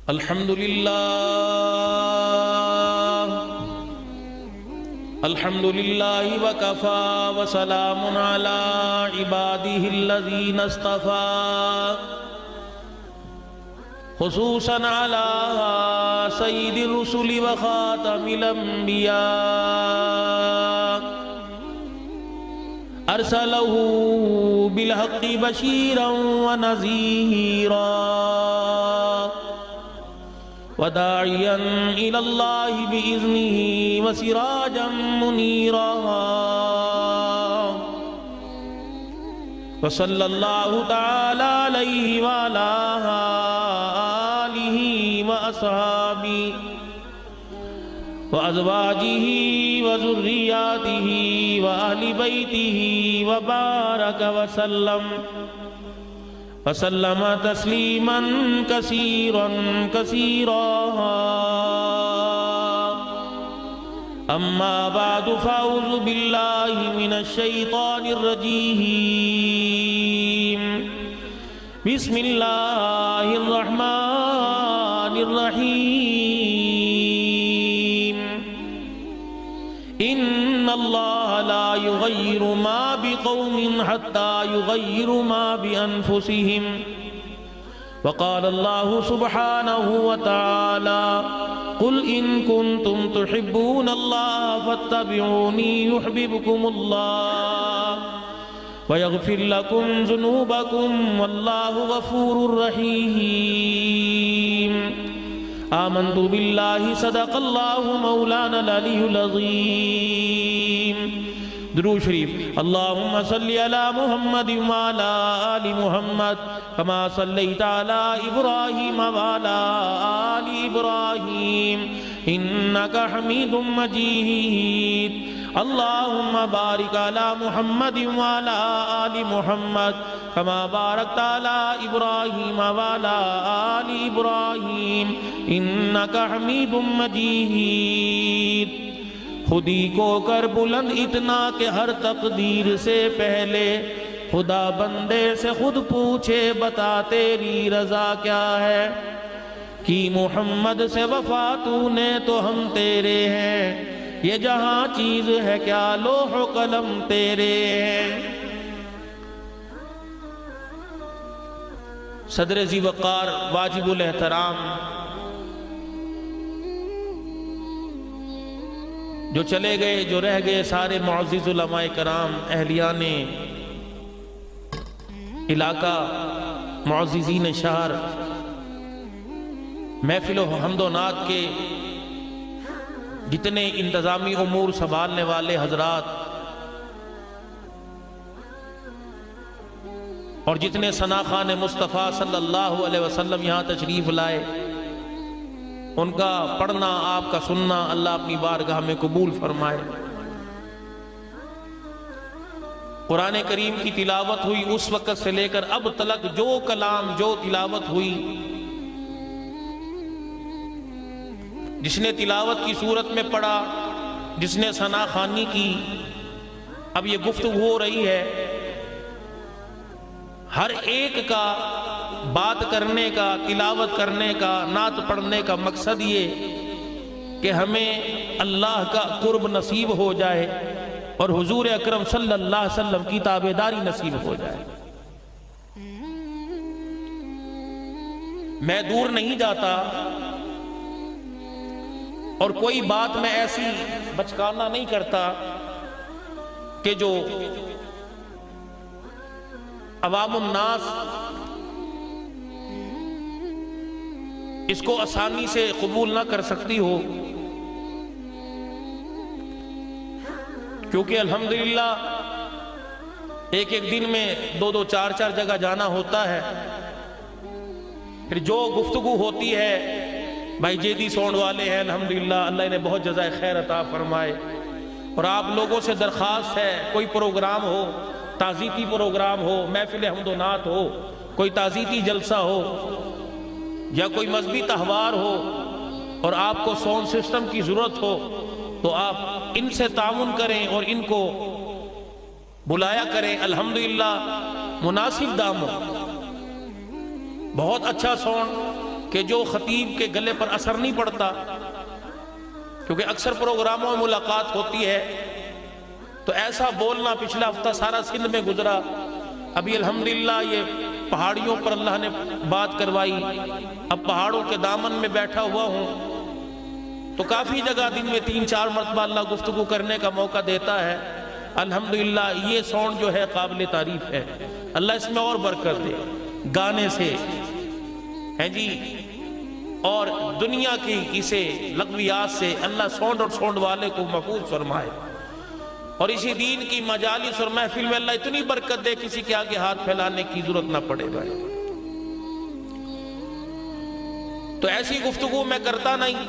الحمدللہ وکفا وسلام علی عبادہ الذین اصطفى خصوصا علی سید الرسل وخاتم الانبیاء ارسلہ بالحق بشیرا ونذیرا وداعیا الی اللہ بإذنہ وسراجا منیرا وصلی اللہ تعالی علیہ وعلی آلہ واصحابہ وازواجہ وذریاتہ واہل بیتہ وبارک وسلم تسلیما کثیرا کثیرا اما بعد فاعوذ باللہ من الشیطان الرجیم بسم اللہ الرحمن الرحیم ان اللہ لا یغیر ما بقوم حتی یغیر ما بانفسہم وقال اللہ سبحانہ وتعالی قل ان کنتم تحبون اللہ فاتبعونی یحببکم اللہ ویغفر لکم ذنوبکم واللہ غفور رحیم آمنت باللہ صدق اللہ مولانا العلی العظیم درود شریف اللہم صلی علی محمد وعلی آل محمد کما صلیت علی ابراہیم وعلی آل ابراہیم انکا حمید مجید اللہم بارک علی محمد وعلی آل محمد کما بارکت علی ابراہیم وعلی آل ابراہیم انکا حمید مجید خودی کو کر بلند اتنا کہ ہر تقدیر سے پہلے خدا بندے سے خود پوچھے بتا تیری رضا کیا ہے کی محمد سے وفا تو نے تو ہم تیرے ہیں یہ جہاں چیز ہے کیا لوح و قلم تیرے ہیں صدر ذی وقار واجب الاحترام جو چلے گئے جو رہ گئے سارے معزز علماء کرام اہلیان علاقہ معززین شہر محفل و حمد و نعت کے جتنے انتظامی امور سنبھالنے والے حضرات اور جتنے ثناخان مصطفیٰ صلی اللہ علیہ وسلم یہاں تشریف لائے ان کا پڑھنا آپ کا سننا اللہ اپنی بارگاہ میں قبول فرمائے قرآن کریم کی تلاوت ہوئی اس وقت سے لے کر اب تلک جو کلام جو تلاوت ہوئی جس نے تلاوت کی صورت میں پڑھا جس نے ثنا خوانی کی اب یہ گفتگو ہو رہی ہے ہر ایک کا بات کرنے کا تلاوت کرنے کا نعت پڑھنے کا مقصد یہ کہ ہمیں اللہ کا قرب نصیب ہو جائے اور حضور اکرم صلی اللہ علیہ وسلم کی تابعداری نصیب ہو جائے میں دور نہیں جاتا اور کوئی بات میں ایسی بچکانا نہیں کرتا کہ جو عوام الناس اس کو آسانی سے قبول نہ کر سکتی ہو کیونکہ الحمدللہ ایک ایک دن میں دو دو چار چار جگہ جانا ہوتا ہے پھر جو گفتگو ہوتی ہے بھائی جیدی سونڈ والے ہیں الحمدللہ اللہ انہیں بہت جزائے خیر عطا فرمائے اور آپ لوگوں سے درخواست ہے کوئی پروگرام ہو تعزیتی پروگرام ہو محفل حمد و نعت ہو کوئی تعزیتی جلسہ ہو یا کوئی مذہبی تہوار ہو اور آپ کو ساؤنڈ سسٹم کی ضرورت ہو تو آپ ان سے تعاون کریں اور ان کو بلایا کریں الحمدللہ مناسب داموں بہت اچھا ساؤنڈ کہ جو خطیب کے گلے پر اثر نہیں پڑتا، کیونکہ اکثر پروگراموں میں ملاقات ہوتی ہے تو ایسا بولنا، پچھلا ہفتہ سارا سندھ میں گزرا، ابھی الحمدللہ یہ پہاڑیوں پر اللہ نے بات کروائی، اب پہاڑوں کے دامن میں بیٹھا ہوا ہوں تو کافی جگہ دن میں 3-4 مرتبہ اللہ گفتگو کرنے کا موقع دیتا ہے۔ الحمدللہ یہ ساؤنڈ جو ہے قابل تعریف ہے، اللہ اس میں اور برکت دے، گانے سے ہیں جی اور دنیا کی اسے لغویات سے اللہ ساؤنڈ اور ساؤنڈ والے کو محفوظ فرمائے، اور اسی دین کی مجالس اور محفل میں اللہ اتنی برکت دے کسی کے آگے ہاتھ پھیلانے کی ضرورت نہ پڑے بھائی۔ تو ایسی گفتگو میں کرتا نہیں،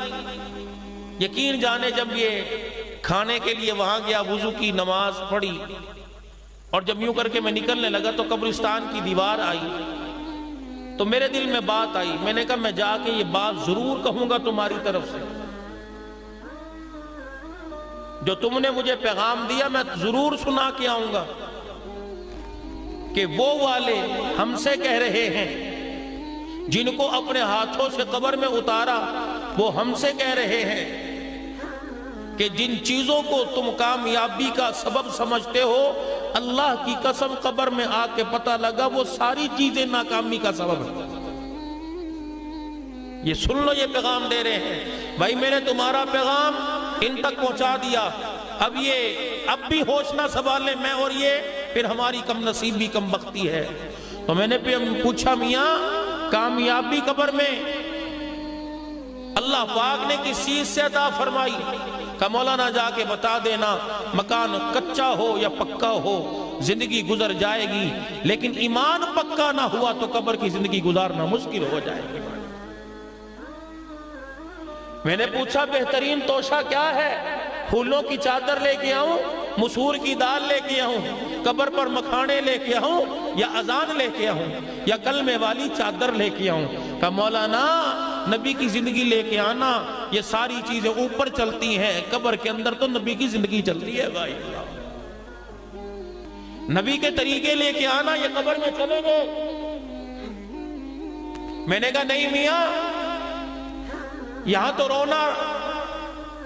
یقین جانے جب یہ کھانے کے لیے وہاں گیا، وضو کی نماز پڑھی اور جب یوں کر کے میں نکلنے لگا تو قبرستان کی دیوار آئی تو میرے دل میں بات آئی، میں نے کہا میں جا کے یہ بات ضرور کہوں گا تمہاری طرف سے، جو تم نے مجھے پیغام دیا میں ضرور سنا کے آؤں گا کہ وہ والے ہم سے کہہ رہے ہیں جن کو اپنے ہاتھوں سے قبر میں اتارا، وہ ہم سے کہہ رہے ہیں کہ جن چیزوں کو تم کامیابی کا سبب سمجھتے ہو، اللہ کی قسم قبر میں آ کے پتہ لگا وہ ساری چیزیں ناکامی کا سبب ہے۔ یہ سن لو، یہ پیغام دے رہے ہیں بھائی، میں نے تمہارا پیغام ان تک پہنچا دیا، اب بھی ہوش نہ سنبھالیں میں اور یہ، پھر ہماری کم نصیبی کم بختی ہے۔ تو میں نے پوچھا میاں کامیابی قبر میں اللہ پاک نے کس چیز سے عطا فرمائی؟ کہ مولانا جا کے بتا دینا، مکان کچا ہو یا پکا ہو زندگی گزر جائے گی، لیکن ایمان پکا نہ ہوا تو قبر کی زندگی گزارنا مشکل ہو جائے گی۔ میں نے پوچھا بہترین توشہ کیا ہے؟ پھولوں کی چادر لے کے آؤں، مسور کی دال لے کے آؤں، قبر پر مکھانے لے کے آؤں، یا اذان لے کے آؤں، یا کلمے والی چادر لے کے آؤں؟ کہ مولانا نبی کی زندگی لے کے آنا، یہ ساری چیزیں اوپر چلتی ہیں، قبر کے اندر تو نبی کی زندگی چلتی ہے بھائی، نبی کے طریقے لے کے آنا، یہ قبر میں چلے گے۔ میں نے کہا نہیں میاں، یہاں تو رونا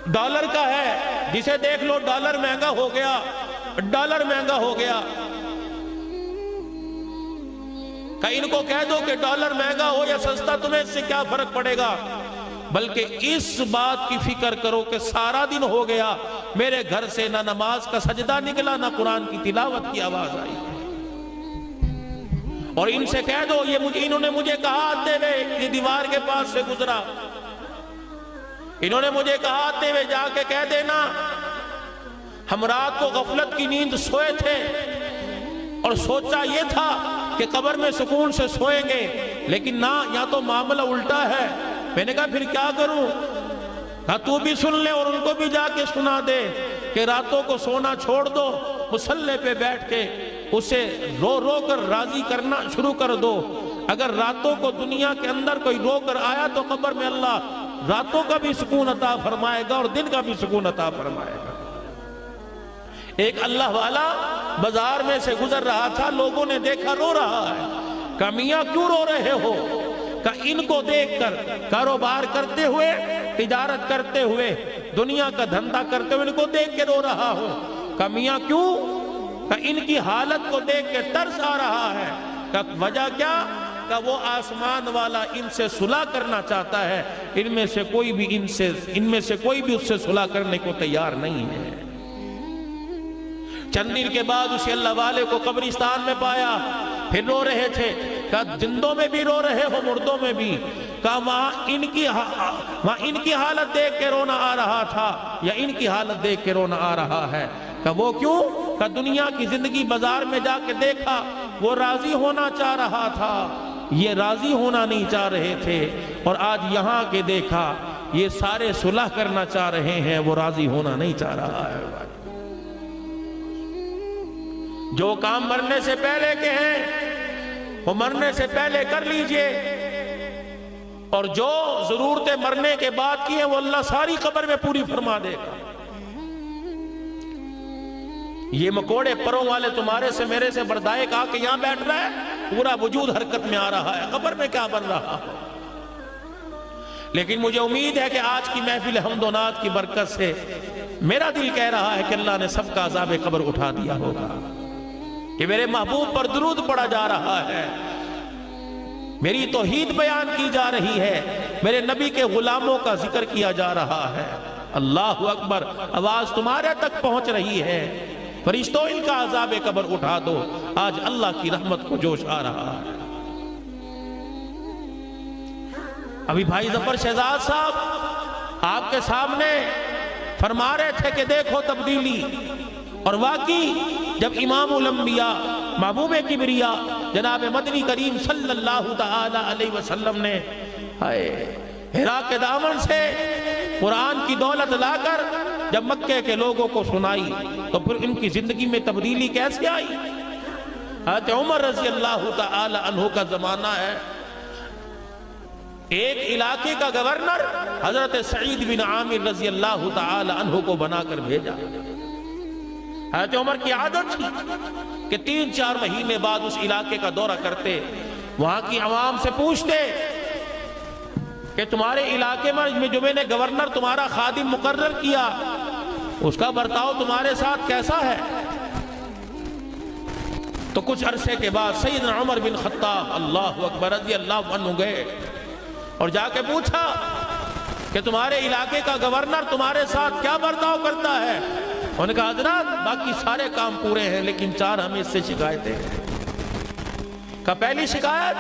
ڈالر کا ہے، جسے دیکھ لو ڈالر مہنگا ہو گیا، ڈالر مہنگا ہو گیا، کہ ان کو کہہ دو کہ ڈالر مہنگا ہو یا سستا تمہیں اس سے کیا فرق پڑے گا، بلکہ اس بات کی فکر کرو کہ سارا دن ہو گیا میرے گھر سے نہ نماز کا سجدہ نکلا، نہ قرآن کی تلاوت کی آواز آئی، اور ان سے کہہ دو، انہوں نے مجھے کہا آتے ہوئے یہ دیوار کے پاس سے گزرا، انہوں نے مجھے کہا آتے ہوئے جا کے کہہ دینا ہم رات کو غفلت کی نیند سوئے تھے اور سوچا یہ تھا کہ قبر میں سکون سے سوئیں گے، لیکن نہ، یا تو معاملہ الٹا ہے۔ میں نے کہا پھر کیا کروں؟ کہا تو بھی سن لے اور ان کو بھی جا کے سنا دے کہ راتوں کو سونا چھوڑ دو، مصلی پہ بیٹھ کے اسے رو رو کر راضی کرنا شروع کر دو۔ اگر راتوں کو دنیا کے اندر کوئی رو کر آیا تو قبر میں اللہ راتوں کا بھی سکون عطا فرمائے گا اور دن کا بھی سکون عطا فرمائے گا۔ ایک اللہ والا بازار میں سے گزر رہا تھا، لوگوں نے دیکھا رو رہا ہے، کہا میاں کیوں رو رہے ہو؟ کہا ان کو دیکھ کر کاروبار کرتے ہوئے، تجارت کرتے ہوئے، دنیا کا دھندا کرتے ہوئے ان کو دیکھ کے رو رہا ہوں۔ کہا میاں کیوں؟ کہا ان کی حالت کو دیکھ کے ترس آ رہا ہے۔ کہا وجہ کیا؟ کہ وہ آسمان والا ان سے صلح کرنا چاہتا ہے، ان میں سے کوئی بھی اس سے صلح کرنے کو تیار نہیں ہے۔ چند دن کے بعد اسے اللہ والے کو قبرستان میں پایا، پھر رو رہے تھے۔ کہا زندوں میں بھی رو رہے ہو، مردوں میں بھی؟ کہا وہاں ان کی حالت دیکھ کے رونا آ رہا تھا یا ان کی حالت دیکھ کے رونا آ رہا ہے؟ کہا وہ کیوں؟ کہا دنیا کی زندگی بازار میں جا کے دیکھا، وہ راضی ہونا چاہ رہا تھا، یہ راضی ہونا نہیں چاہ رہے تھے، اور آج یہاں کے دیکھا یہ سارے صلح کرنا چاہ رہے ہیں، وہ راضی ہونا نہیں چاہ رہا ہے۔ جو کام مرنے سے پہلے کے ہیں وہ مرنے سے پہلے کر لیجئے، اور جو ضرورتیں مرنے کے بعد کی ہیں وہ اللہ ساری قبر میں پوری فرما دے گا۔ یہ مکوڑے پروں والے تمہارے سے میرے سے بردائے کہا کہ یہاں بیٹھ رہا ہے، پورا وجود حرکت میں آ رہا ہے، قبر میں کیا بن رہا ہے؟ لیکن مجھے امید ہے کہ آج کی محفل حمد و نعت کی برکت سے میرا دل کہہ رہا ہے کہ اللہ نے سب کا عذاب قبر اٹھا دیا ہوگا، کہ میرے محبوب پر درود پڑا جا رہا ہے، میری توحید بیان کی جا رہی ہے، میرے نبی کے غلاموں کا ذکر کیا جا رہا ہے۔ اللہ اکبر، آواز تمہارے تک پہنچ رہی ہے، فرشتوں ان کا عذاب قبر اٹھا دو، آج اللہ کی رحمت کو جوش آ رہا ہے۔ ابھی بھائی ظفر شہزاد صاحب آپ کے سامنے فرما رہے تھے کہ دیکھو تبدیلی، اور واقعی جب امام الانبیاء محبوب کبریا جناب مدنی کریم صلی اللہ تعالی علیہ وسلم نے حرا کے دامن سے قرآن کی دولت لا کر جب مکے کے لوگوں کو سنائی تو پھر ان کی زندگی میں تبدیلی کیسے آئی؟ حضرت عمر رضی اللہ تعالی عنہ کا زمانہ ہے، ایک علاقے کا گورنر حضرت سعید بن عامر رضی اللہ تعالی عنہ کو بنا کر بھیجا۔ حضرت عمر کی عادت تھی کہ 3-4 مہینے بعد اس علاقے کا دورہ کرتے، وہاں کی عوام سے پوچھتے کہ تمہارے علاقے میں جو میں نے گورنر تمہارا خادم مقرر کیا اس کا برتاؤ تمہارے ساتھ کیسا ہے؟ تو کچھ عرصے کے بعد سیدنا عمر بن خطاب اللہ اکبر رضی اللہ عنہ گئے اور جا کے پوچھا کہ تمہارے علاقے کا گورنر تمہارے ساتھ کیا برتاؤ کرتا ہے؟ انہوں نے کہا حضرت باقی سارے کام پورے ہیں لیکن 4 ہمیں اس سے شکایتیں ہیں۔ کہ پہلی شکایت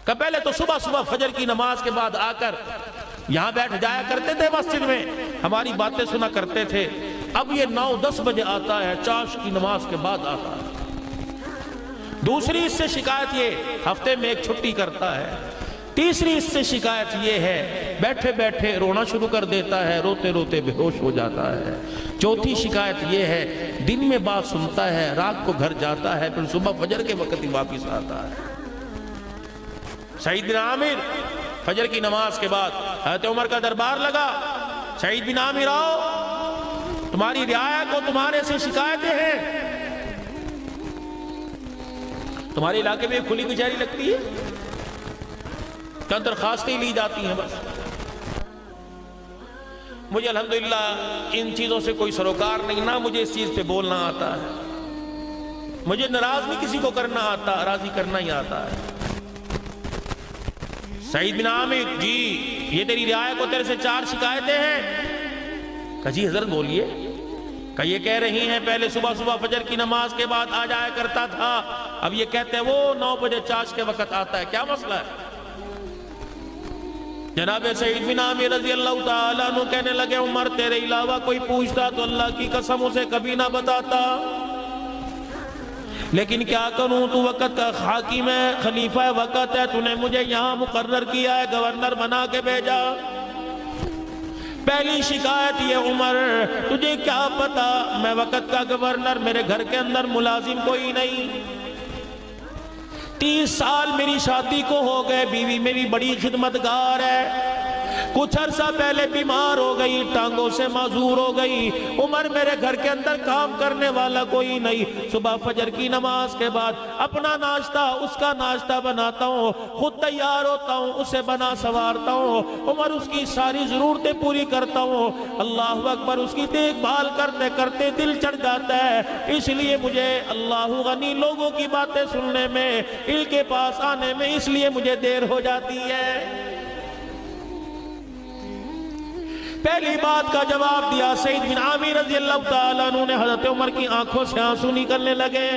کہ پہلے تو صبح صبح فجر کی نماز کے بعد آ کر یہاں بیٹھ جایا کرتے تھے مسجد میں، ہماری باتیں سنا کرتے تھے، اب یہ 9-10 بجے آتا ہے، چاش کی نماز کے بعد آتا ہے۔ دوسری اس سے شکایت یہ ہفتے میں ایک چھٹی کرتا ہے۔ تیسری اس سے شکایت یہ ہے بیٹھے بیٹھے رونا شروع کر دیتا ہے، روتے روتے بے ہوش ہو جاتا ہے۔ چوتھی شکایت یہ ہے دن میں بات سنتا ہے، رات کو گھر جاتا ہے، پھر صبح فجر کے وقت ہی واپس آتا ہے۔ سعید بن عامر فجر کی نماز کے بعد حضرت عمر کا دربار لگا، سعید بن عامر آؤ، تمہاری رعایا کو تمہارے سے شکایتیں ہیں۔ تمہارے علاقے میں کھلی کچہری لگتی ہے، چند درخواستیں لی جاتی ہیں بس۔ مجھے الحمدللہ ان چیزوں سے کوئی سروکار نہیں، نہ مجھے اس چیز پہ بولنا آتا ہے، مجھے ناراض نہیں کسی کو کرنا آتا، راضی کرنا ہی آتا ہے۔ سعید بن عامر جی یہ تیری رعایا کو تیرے سے 4 شکایتیں ہیں۔ کہا جی حضرت بولیے۔ کہ یہ کہہ رہی ہیں پہلے صبح صبح فجر کی نماز کے بعد آ جایا کرتا تھا، اب یہ کہتے ہیں وہ 9 بجے چاش کے وقت آتا ہے، کیا مسئلہ ہے؟ جناب سعید بن عامر رضی اللہ تعالیٰ عنہ کہنے لگے عمر تیرے علاوہ کوئی پوچھتا تو اللہ کی قسم اسے کبھی نہ بتاتا، لیکن کیا کروں تو وقت کا حاکم ہے، خلیفہ وقت ہے، تو نے مجھے یہاں مقرر کیا ہے، گورنر بنا کے بھیجا۔ پہلی شکایت یہ عمر تجھے کیا پتا میں وقت کا گورنر، میرے گھر کے اندر ملازم کوئی نہیں، 30 سال میری شادی کو ہو گئے، بیوی میری بڑی خدمتگار ہے، کچھ عرصہ پہلے بیمار ہو گئی، ٹانگوں سے معذور ہو گئی، عمر میرے گھر کے اندر کام کرنے والا کوئی نہیں، صبح فجر کی نماز کے بعد اپنا ناشتہ اس کا ناشتہ بناتا ہوں، خود تیار ہوتا ہوں، اسے بنا سوارتا ہوں، عمر اس کی ساری ضرورتیں پوری کرتا ہوں، اللہ اکبر اس کی دیکھ بھال کرتے کرتے دل چڑھ جاتا ہے، اس لیے مجھے اللہ غنی لوگوں کی باتیں سننے میں، ان کے پاس آنے میں اس لیے مجھے دیر ہو جاتی ہے۔ پہلی بات کا جواب دیا سعید بن عامر رضی اللہ تعالیٰ عنہ نے، حضرت عمر کی آنکھوں سے آنسو نکلنے لگے۔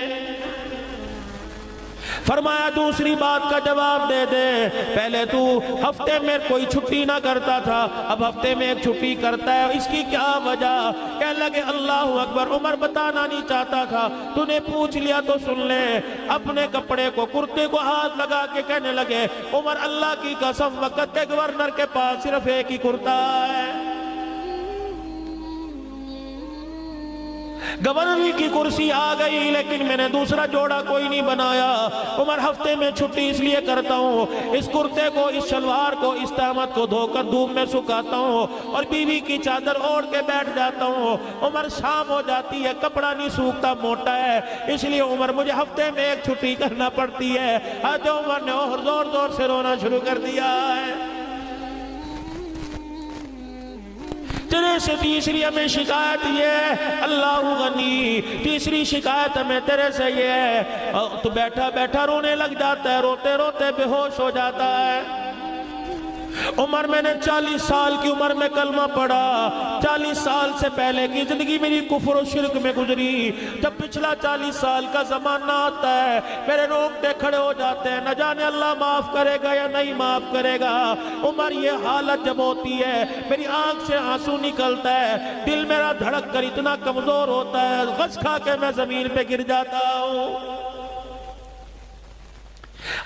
فرمایا دوسری بات کا جواب دے دے، پہلے تو ہفتے میں کوئی چھٹی نہ کرتا تھا، اب ہفتے میں ایک چھٹی کرتا ہے، اس کی کیا وجہ؟ کہنے لگے اللہ اکبر، عمر بتانا نہیں چاہتا تھا، تو نے پوچھ لیا تو سن لے۔ اپنے کپڑے کو کرتے کو ہاتھ لگا کے کہنے لگے عمر اللہ کی قسم وقت کے گورنر کے پاس صرف ایک ہی کرتا ہے، گورنر کی کرسی آ گئی لیکن میں نے دوسرا جوڑا کوئی نہیں بنایا، عمر ہفتے میں چھٹی اس لیے کرتا ہوں، اس کرتے کو اس شلوار کو اس تہمت کو دھو کر دھوپ میں سکھاتا ہوں اور بیوی کی چادر اوڑھ کے بیٹھ جاتا ہوں، عمر شام ہو جاتی ہے کپڑا نہیں سوکھتا موٹا ہے، اس لیے عمر مجھے ہفتے میں ایک چھٹی کرنا پڑتی ہے۔ حضرت عمر نے اور زور زور سے رونا شروع کر دیا ہے۔ تیرے سے تیسری ہمیں شکایت یہ ہے اللہ غنی، تیسری شکایت ہمیں تیرے سے یہ ہے تو بیٹھا بیٹھا رونے لگ جاتا ہے، روتے روتے بے ہوش ہو جاتا ہے۔ عمر میں نے 40 سال کی عمر میں کلمہ پڑھا، 40 سال سے پہلے کی زندگی میری کفر و شرک میں گزری، جب پچھلا 40 سال کا زمانہ آتا ہے میرے رونگٹے کھڑے ہو جاتے ہیں، نہ جانے اللہ معاف کرے گا یا نہیں معاف کرے گا۔ عمر یہ حالت جب ہوتی ہے میری آنکھ سے آنسو نکلتا ہے، دل میرا دھڑک کر اتنا کمزور ہوتا ہے، غش کھا کے میں زمین پہ گر جاتا ہوں۔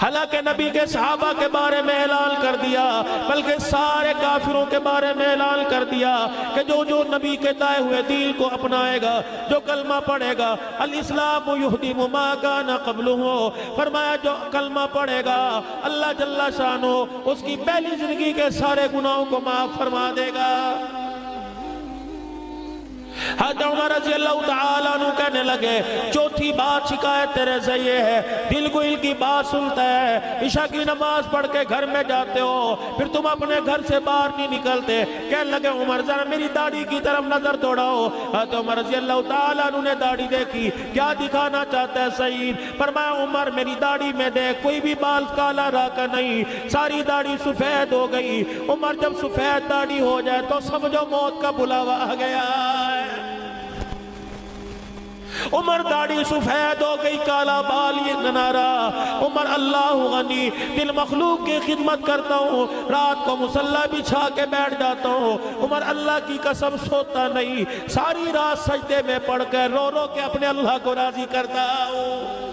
حالانکہ نبی کے صحابہ کے بارے میں اعلان کر دیا، بلکہ سارے کافروں کے بارے میں اعلان کر دیا کہ جو نبی کے لائے ہوئے دین کو اپنائے گا، جو کلمہ پڑھے گا، الاسلام یہدم ما کان قبلہ، فرمایا جو کلمہ پڑھے گا اللہ جل شانہ اس کی پہلی زندگی کے سارے گناہوں کو معاف فرما دے گا۔ حضرت عمر رضی اللہ تعالیٰ عنہ کہنے لگے چوتھی بات شکایت تیرے سے یہ ہے، دل کو ان کی بات سنتا ہے، عشاء کی نماز پڑھ کے گھر میں جاتے ہو پھر تم اپنے گھر سے باہر نہیں نکلتے۔ کہنے لگے عمر ذرا میری داڑھی کی طرف نظر دوڑاؤ۔ حضرت عمر رضی اللہ تعالیٰ عنہ نے داڑھی دیکھی، کیا دکھانا چاہتا ہے سعید؟ فرمایا عمر میری داڑھی میں دیکھ کوئی بھی بال کالا راکا نہیں، ساری داڑھی سفید ہو گئی۔ عمر جب سفید داڑھی ہو جائے تو سمجھو موت کا بلاوا آ گیا ہے۔ عمر داڑھی سفید ہو گئی، کالا بال یہ نارا۔ عمر اللہ غنی، دل مخلوق کی خدمت کرتا ہوں، رات کو مصلی بچھا کے بیٹھ جاتا ہوں، عمر اللہ کی قسم سوتا نہیں، ساری رات سجدے میں پڑھ کر رو رو کے اپنے اللہ کو راضی کرتا ہوں۔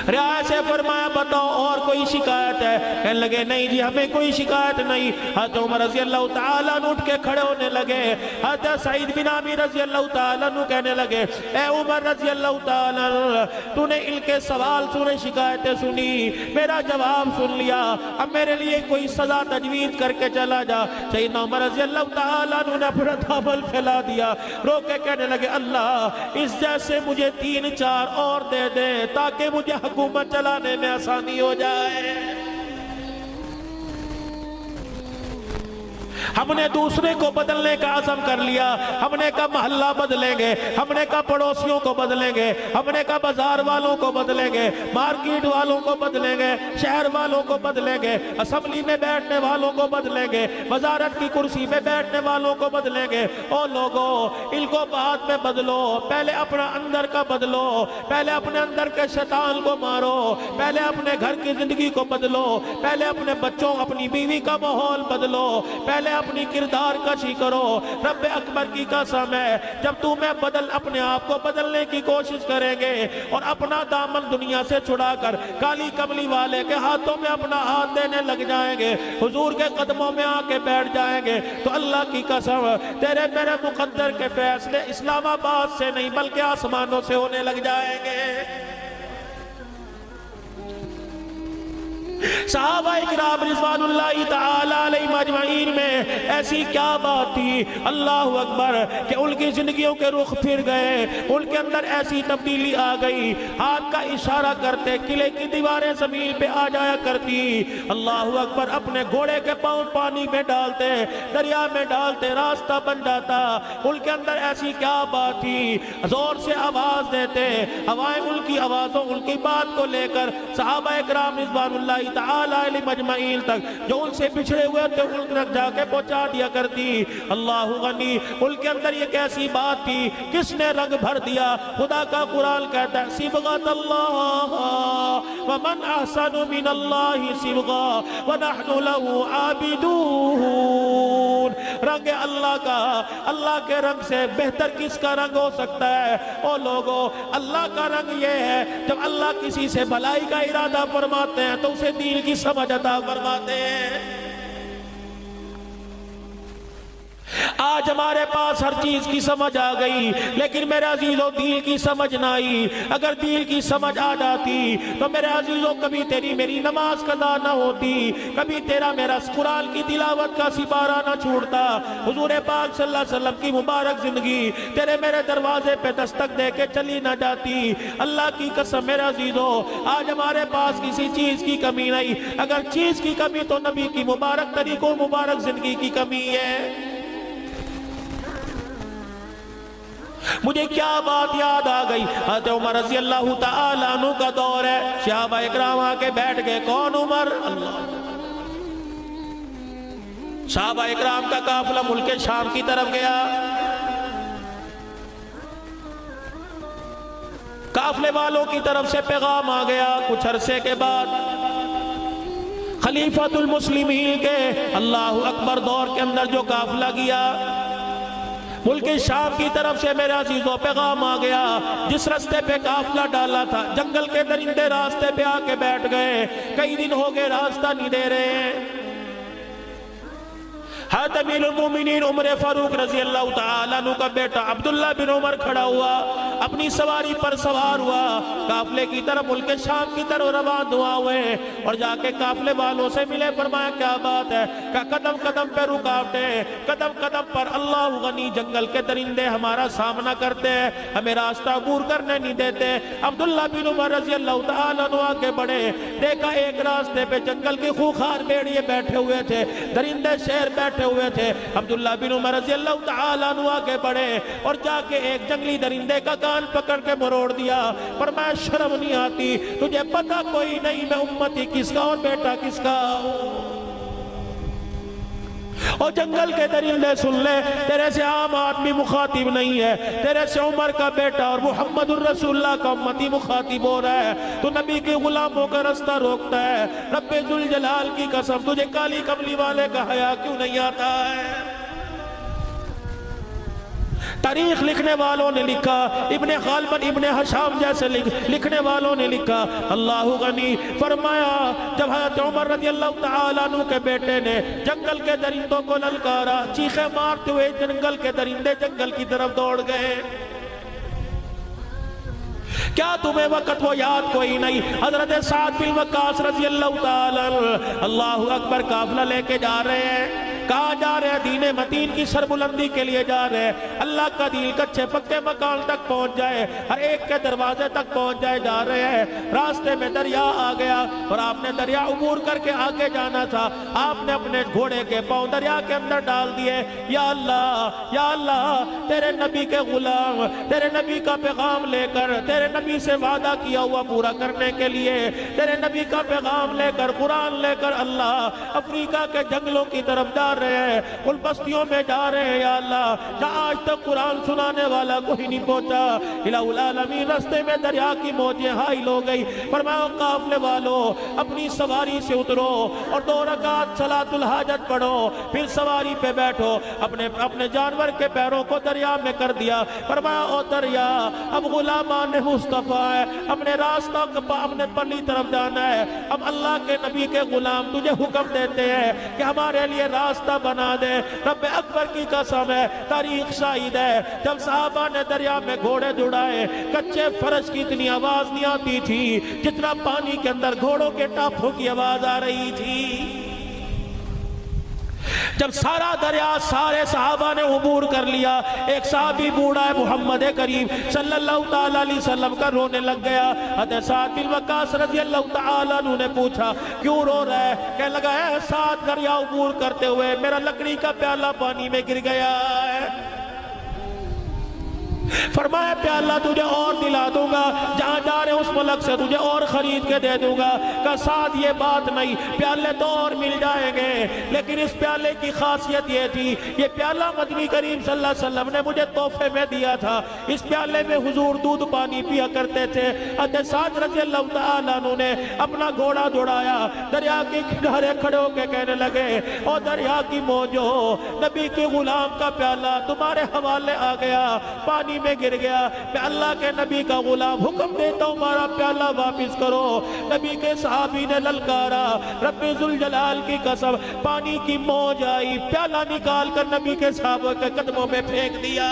رعایا سے فرمایا بتاؤ اور کوئی شکایت ہے؟ کہنے لگے نہیں جی ہمیں کوئی شکایت نہیں۔ حضرت عمر رضی اللہ تعالیٰ عنہ اٹھ کے کھڑے ہونے لگے۔ حضرت سعید بن عامر رضی اللہ تعالیٰ عنہ کہنے لگے اے عمر رضی اللہ تعالیٰ عنہ تو نے ان کے سوال سنے، شکایتیں سنی، میرا جواب سن لیا، اب میرے لیے کوئی سزا تجویز کر کے چلا جا۔ سیدنا عمر رضی اللہ تعالیٰ عنہ نے اپنا دامن پھیلا دیا، رو کے کہنے لگے اللہ اس جیسے مجھے 3-4 اور دے دے تاکہ مجھے حکومت چلانے میں آسانی ہو جائے۔ ہم نے دوسرے کو بدلنے کا عزم کر لیا، ہم نے کہا محلہ بدلیں گے، ہم نے کہا پڑوسیوں کو بدلیں گے، ہم نے کہا بازار والوں کو بدلیں گے، مارکیٹ والوں کو بدلیں گے، شہر والوں کو بدلیں گے، اسمبلی میں بیٹھنے والوں کو بدلیں گے، وزارت کی کرسی میں بیٹھنے والوں کو بدلیں گے۔ او لوگوں ان کو بعد میں بدلو، پہلے اپنا اندر کا بدلو، پہلے اپنے اندر کے شیطان کو مارو، پہلے اپنے گھر کی زندگی کو بدلو، پہلے اپنے بچوں اپنی بیوی کا ماحول بدلو، پہلے اپنی کردار کشی کرو۔ رب اکبر کی قسم ہے جب تو میں اپنے آپ کو بدلنے کی کوشش کریں گے اور اپنا دامن دنیا سے چھڑا کر کالی کملی والے کے ہاتھوں میں اپنا ہاتھ دینے لگ جائیں گے، حضور کے قدموں میں آ کے بیٹھ جائیں گے تو اللہ کی قسم تیرے میرے مقدر کے فیصلے اسلام آباد سے نہیں بلکہ آسمانوں سے ہونے لگ جائیں گے۔ صحابہ اکرام رضوان اللہ تعالی علیہم اجمعین میں ایسی کیا بات تھی اللہ اکبر کہ ان کی زندگیوں کے رخ پھر گئے، ان کے اندر ایسی تبدیلی آ گئی، ہاتھ کا اشارہ کرتے قلعے کی دیواریں زمین پہ آ جایا کرتی، اللہ اکبر اپنے گھوڑے کے پاؤں پانی میں ڈالتے، دریا میں ڈالتے، راستہ بن جاتا۔ ان کے اندر ایسی کیا بات تھی، زور سے آواز دیتے، ہوائیں ان کی آوازوں ان کی بات کو لے کر صحابہ اکرام رضوان اللہ تعالی علیہ مجمعین تک جو ان سے بچھڑے ہوئے تھے ان تک جا کے پہنچا دیا کرتی۔ اللہ غنی ان کے اندر یہ کیسی بات تھی، کس نے رنگ بھر دیا؟ خدا کا قرآن کہتا ہے صبغۃ اللہ ومن احسن من اللہ صبغا ونحن له عابدون۔ رنگ اللہ کا، اللہ کے رنگ سے بہتر کس کا رنگ ہو سکتا ہے؟ او لوگو اللہ کا رنگ یہ ہے جب اللہ کسی سے بھلائی کا ارادہ فرماتے ہیں تو اسے دین کی سمجھ عطا فرماتے ہیں۔ آج ہمارے پاس ہر چیز کی سمجھ آ گئی، لیکن میرے عزیزوں دین کی سمجھ نہ آئی۔ اگر دین کی سمجھ آ جاتی تو میرے عزیزوں کبھی تیری میری نماز قضا نہ ہوتی، کبھی تیرا میرا قرآن کی تلاوت کا سپارہ نہ چھوڑتا۔ حضور پاک صلی اللہ علیہ وسلم کی مبارک زندگی تیرے میرے دروازے پہ دستک دے کے چلی نہ جاتی۔ اللہ کی قسم میرے عزیزوں آج ہمارے پاس کسی چیز کی کمی نہیں، اگر چیز کی کمی تو نبی کی مبارک طریقوں مبارک زندگی کی کمی ہے۔ مجھے کیا بات یاد آ گئی، حضرت عمر رضی اللہ تعالیٰ عنہ کا دور ہے، صحابہ اکرام آ کے بیٹھ گئے، کون عمر؟ اللہ۔ صحابہ اکرام کا قافلہ ملک شام کی طرف گیا، قافلے والوں کی طرف سے پیغام آ گیا، کچھ عرصے کے بعد خلیفۃ المسلمین کے اللہ اکبر دور کے اندر جو قافلہ گیا ملک شام کی طرف سے، میرے عزیزوں پیغام آ گیا، جس راستے پہ قافلہ ڈالا تھا جنگل کے درندے راستے پہ آ کے بیٹھ گئے، کئی دن ہو گئے راستہ نہیں دے رہے ہیں۔ حضرت امیر المومنین عمر فاروق رضی اللہ تعالیٰ عنہ کا بیٹا عبداللہ بن عمر کھڑا ہوا، اپنی سواری پر سوار ہوا، قافلے کی طرف ملک شام کی طرف روان ہوا ہوئے، اور جا کے قافلے والوں سے ملے، فرمایا کیا بات ہے؟ کہ قدم قدم پہ رکاوٹیں، قدم قدم پر اللہ غنی جنگل کے درندے ہمارا سامنا کرتے ہیں، ہمیں راستہ عبور کرنے نہیں دیتے۔ عبداللہ بن عمر رضی اللہ تعالیٰ عنہ آگے بڑھے، دیکھا ایک راستے پہ جنگل کی خوخار بھیڑیے بیٹھے ہوئے تھے، درندے شیر بیٹھے ہوئے تھے۔ عبداللہ بن عمر رضی اللہ تعالیٰ عنہ آگے بڑھے اور جا کے ایک جنگلی درندے کا کان پکڑ کے مروڑ دیا، فرمایا شرم نہیں آتی تجھے پتہ کوئی نہیں میں امتی کس کا اور بیٹا کس کا ہوں؟ اور جنگل کے درندے سن لے، تیرے سے عام آدمی مخاطب نہیں ہے، تیرے سے عمر کا بیٹا اور محمد الرسول اللہ کا امتی مخاطب ہو رہا ہے، تو نبی کے غلاموں کا رستہ روکتا ہے۔ رب ذوالجلال کی قسم تجھے کالی کملی والے کا حیا کیوں نہیں آتا ہے؟ تاریخ لکھنے والوں نے لکھا، ابن خالبن ابن حشام جیسے لکھنے والوں نے لکھا، اللہ غنی فرمایا جب حضرت عمر رضی اللہ تعالیٰ عنہ کے بیٹے نے جنگل کے درندوں کو للکارا، چیخیں مارتے ہوئے جنگل کے درندے جنگل کی طرف دوڑ گئے۔ کیا تمہیں وقت وہ یاد کوئی نہیں؟ حضرت سعد بن وقاص رضی اللہ تعالیٰ اللہ اکبر قافلہ لے کے جا رہے ہیں، کہاں جا رہے ہیں؟ دین متین کی سربلندی کے لیے جا رہے ہیں، اللہ کا دین کچھے پکے مکان تک پہنچ جائے، ہر ایک کے دروازے تک پہنچ جائے، جا رہے ہیں۔ راستے میں دریا آ گیا اور آپ نے دریا عبور کر کے آگے جانا تھا، آپ نے اپنے گھوڑے کے پاؤں دریا کے اندر ڈال دیے۔ یا اللہ تیرے نبی کے غلام تیرے نبی کا پیغام لے کر، تیرے نبی سے وعدہ کیا ہوا پورا کرنے کے لیے، تیرے نبی کا پیغام لے کر، قرآن لے کر اللہ افریقہ کے جنگلوں کی طرف جا رہے ہیں، ان بستیوں میں جا رہے ہیں۔ یا اللہ جہاں آج تک قرآن سنانے والا کوئی نہیں پہنچا، الہ العالمین رستے میں دریا کی موجیں حائل ہو گئی، فرمایا قافلے والوں اپنی سواری سے اترو اور 2 رکعت صلاۃ الحاجت پڑھو، پھر سواری پہ بیٹھو، اپنے جانور کے پیروں کو دریا میں کر دیا، فرمایا او دریا اب غلامان مصطفیٰ ہے، اپنے راستہ اپنے پلی طرف جانا ہے، اب اللہ کے نبی کے غلام تجھے حکم دیتے ہیں کہ ہمارے لیے راستہ بنا دے۔ رب اکبر کی قسم ہے، تاریخ شاہد ہے، جب صحابہ نے دریا میں گھوڑے دوڑائے، کچے فرش کی اتنی آواز نہیں آتی تھی جتنا پانی کے اندر گھوڑوں کے ٹاپوں کی آواز آ رہی تھی۔ جب سارا دریا سارے صحابہ نے عبور کر لیا، ایک صحابی بوڑھا ہے محمد کریم صلی اللہ تعالیٰ علیہ وسلم کا رونے لگ گیا۔ حضرت سعد بن وقاص رضی اللہ تعالیٰ عنہ نے پوچھا کیوں رو رہا ہے؟ کہنے لگا ہے سعد دریا عبور کرتے ہوئے میرا لکڑی کا پیالہ پانی میں گر گیا ہے۔ فرمایا پیالہ تجھے اور دلا دوں گا، جہاں جا رہے اس ملک سے تجھے اور خرید کے دے دوں گا۔ کہ ساتھ یہ بات نہیں، پیالے تو اور مل جائیں گے، لیکن اس پیالے کی خاصیت یہ تھی، یہ پیالہ مدنی کریم صلی اللہ علیہ وسلم نے مجھے تحفے میں دیا تھا، اس پیالے میں حضور دودھ پانی پیا کرتے تھے۔ حضرت سعد رضی اللہ تعالیٰ عنہ نے اپنا گھوڑا دوڑایا، دریا کے کنارے کھڑے ہو کے کہنے لگے او دریا کی موجو، نبی کے غلام کا پیالہ تمہارے حوالے آ گیا، پانی میں گر گیا۔ میں اللہ کے نبی کا غلام حکم دیتا ہوں ہمارا پیالہ واپس کرو۔ نبی کے صحابی نے للکارا، رب ذوالجلال کی قسم، پانی کی موج آئی، پیالہ نکال کر نبی کے صحابہ کے قدموں میں پھینک دیا۔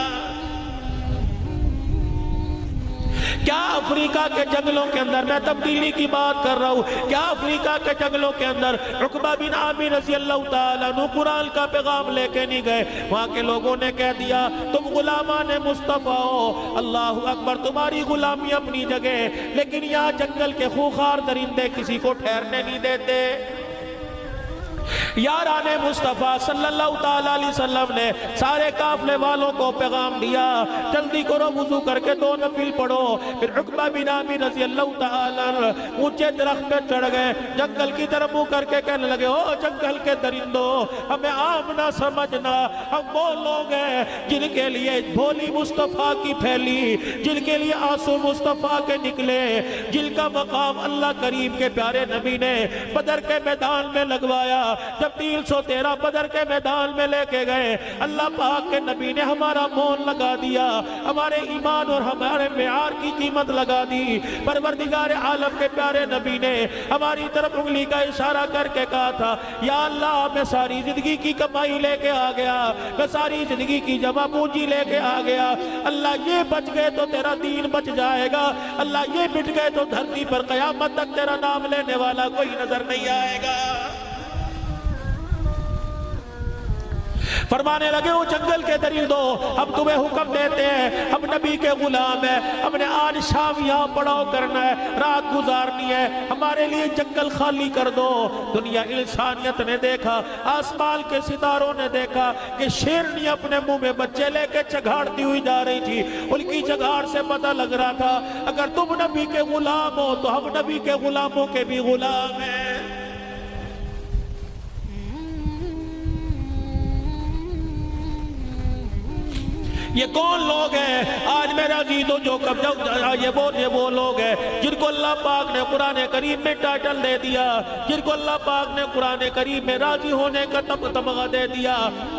کیا افریقہ کے جنگلوں کے اندر، میں تبدیلی کی بات کر رہا ہوں، کیا افریقہ کے جنگلوں کے اندر عقبہ بن عامر رضی اللہ تعالیٰ عنہ قرآن کا پیغام لے کے نہیں گئے؟ وہاں کے لوگوں نے کہہ دیا تم غلامان مصطفیٰ ہو، اللہ اکبر، تمہاری غلامی اپنی جگہ، لیکن یہاں جنگل کے خوخار درندے کسی کو ٹھہرنے نہیں دیتے۔ یاران مصطفیٰ صلی اللہ تعالیٰ علیہ وسلم نے سارے قافلے والوں کو پیغام دیا، جلدی کرو وضو کر کے 2 نفل پڑھو۔ پھر عقبہ بن عامر رضی اللہ تعالیٰ عنہ اونچے درخت پہ چڑھ گئے، جنگل کی طرف منہ کر کے کہنے لگے او جنگل کے درندوں، ہمیں عام نہ سمجھنا، ہم وہ لوگ ہیں جن کے لیے بھولی مصطفیٰ کی پھیلی، جن کے لیے آنسو مصطفیٰ کے نکلے، جن کا مقام اللہ کریم کے پیارے نبی نے بدر کے میدان میں لگوایا۔ جب 313 بدر کے میدان میں لے کے گئے، اللہ پاک کے نبی نے ہمارا مول لگا دیا، ہمارے ایمان اور ہمارے معیار کی قیمت لگا دی۔ پروردگار عالم کے پیارے نبی نے ہماری طرف انگلی کا اشارہ کر کے کہا تھا یا اللہ میں ساری زندگی کی کمائی لے کے آ گیا، میں ساری زندگی کی جمع پونجی لے کے آ گیا، اللہ یہ بچ گئے تو تیرا دین بچ جائے گا، اللہ یہ مٹ گئے تو دھرتی پر قیامت تک تیرا نام لینے والا کوئی نظر نہیں آئے گا۔ فرمانے لگے وہ جنگل کے درندوں، ہم تمہیں حکم دیتے ہیں، ہم نبی کے غلام ہیں، ہم نے آج شام یہاں پڑاؤ کرنا ہے، رات گزارنی ہے، ہمارے لیے جنگل خالی کر دو۔ دنیا انسانیت نے دیکھا، آسمان کے ستاروں نے دیکھا کہ شیرنی اپنے منہ میں بچے لے کے چگھاڑتی ہوئی جا رہی تھی، ان کی چگھاڑ سے پتہ لگ رہا تھا اگر تم نبی کے غلام ہو تو ہم نبی کے غلاموں کے بھی غلام ہیں۔ یہ کون لوگ ہیں آج میرا عزیزو جو یہ وہ لوگ ہیں جن کو اللہ پاک نے قرآن کریم میں ٹائٹل دے دیا، جن کو اللہ پاک نے قرآن کریم میں راضی ہونے کا تمغہ دے دیا۔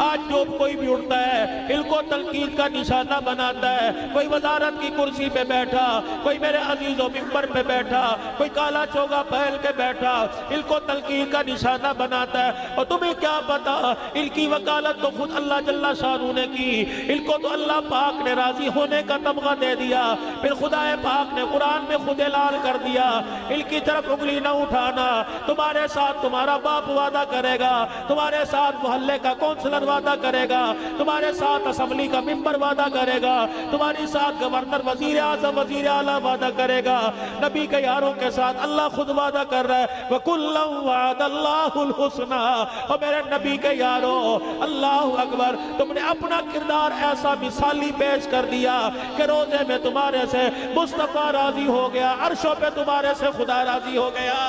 آج جو کوئی بھی اٹھتا ہے ان کو تنقید کا نشانہ بناتا ہے، کوئی وزارت کی کرسی پہ بیٹھا، کوئی میرے عزیزو ممبر پہ بیٹھا، کوئی کالا چوگا پہن کے بیٹھا، ان کو تنقید کا نشانہ بناتا ہے۔ اور تمہیں کیا پتا ان کی وکالت تو خود اللہ جل شانہ نے کی، ان کو تو اللہ پاک نے راضی ہونے کا تمغہ دے دیا۔ پھر خدا پاک نے قرآن میں خود اعلان کر دیا ان کی طرف انگلی نہ اٹھانا، تمہارے ساتھ تمہارا باپ وعدہ کرے گا، تمہارے ساتھ محلے کا کونسلر وعدہ کرے گا، تمہارے ساتھ اسمبلی کا ممبر وعدہ کرے گا، تمہاری ساتھ گورنر وزیر اعظم وزیر اعلیٰ وعدہ کرے گا۔ نبی کے یاروں کے ساتھ اللہ خود وعدہ کر رہا ہے وَكُلًّا وَعَدَ اللَّهُ الْحُسْنَى۔ اور میرے نبی کے یاروں اللہ اکبر، تم نے اپنا کردار ایسا مثالی پیش کر دیا کہ روزے میں تمہارے سے مصطفیٰ راضی ہو گیا، عرشوں پہ تمہارے سے خدا راضی ہو گیا۔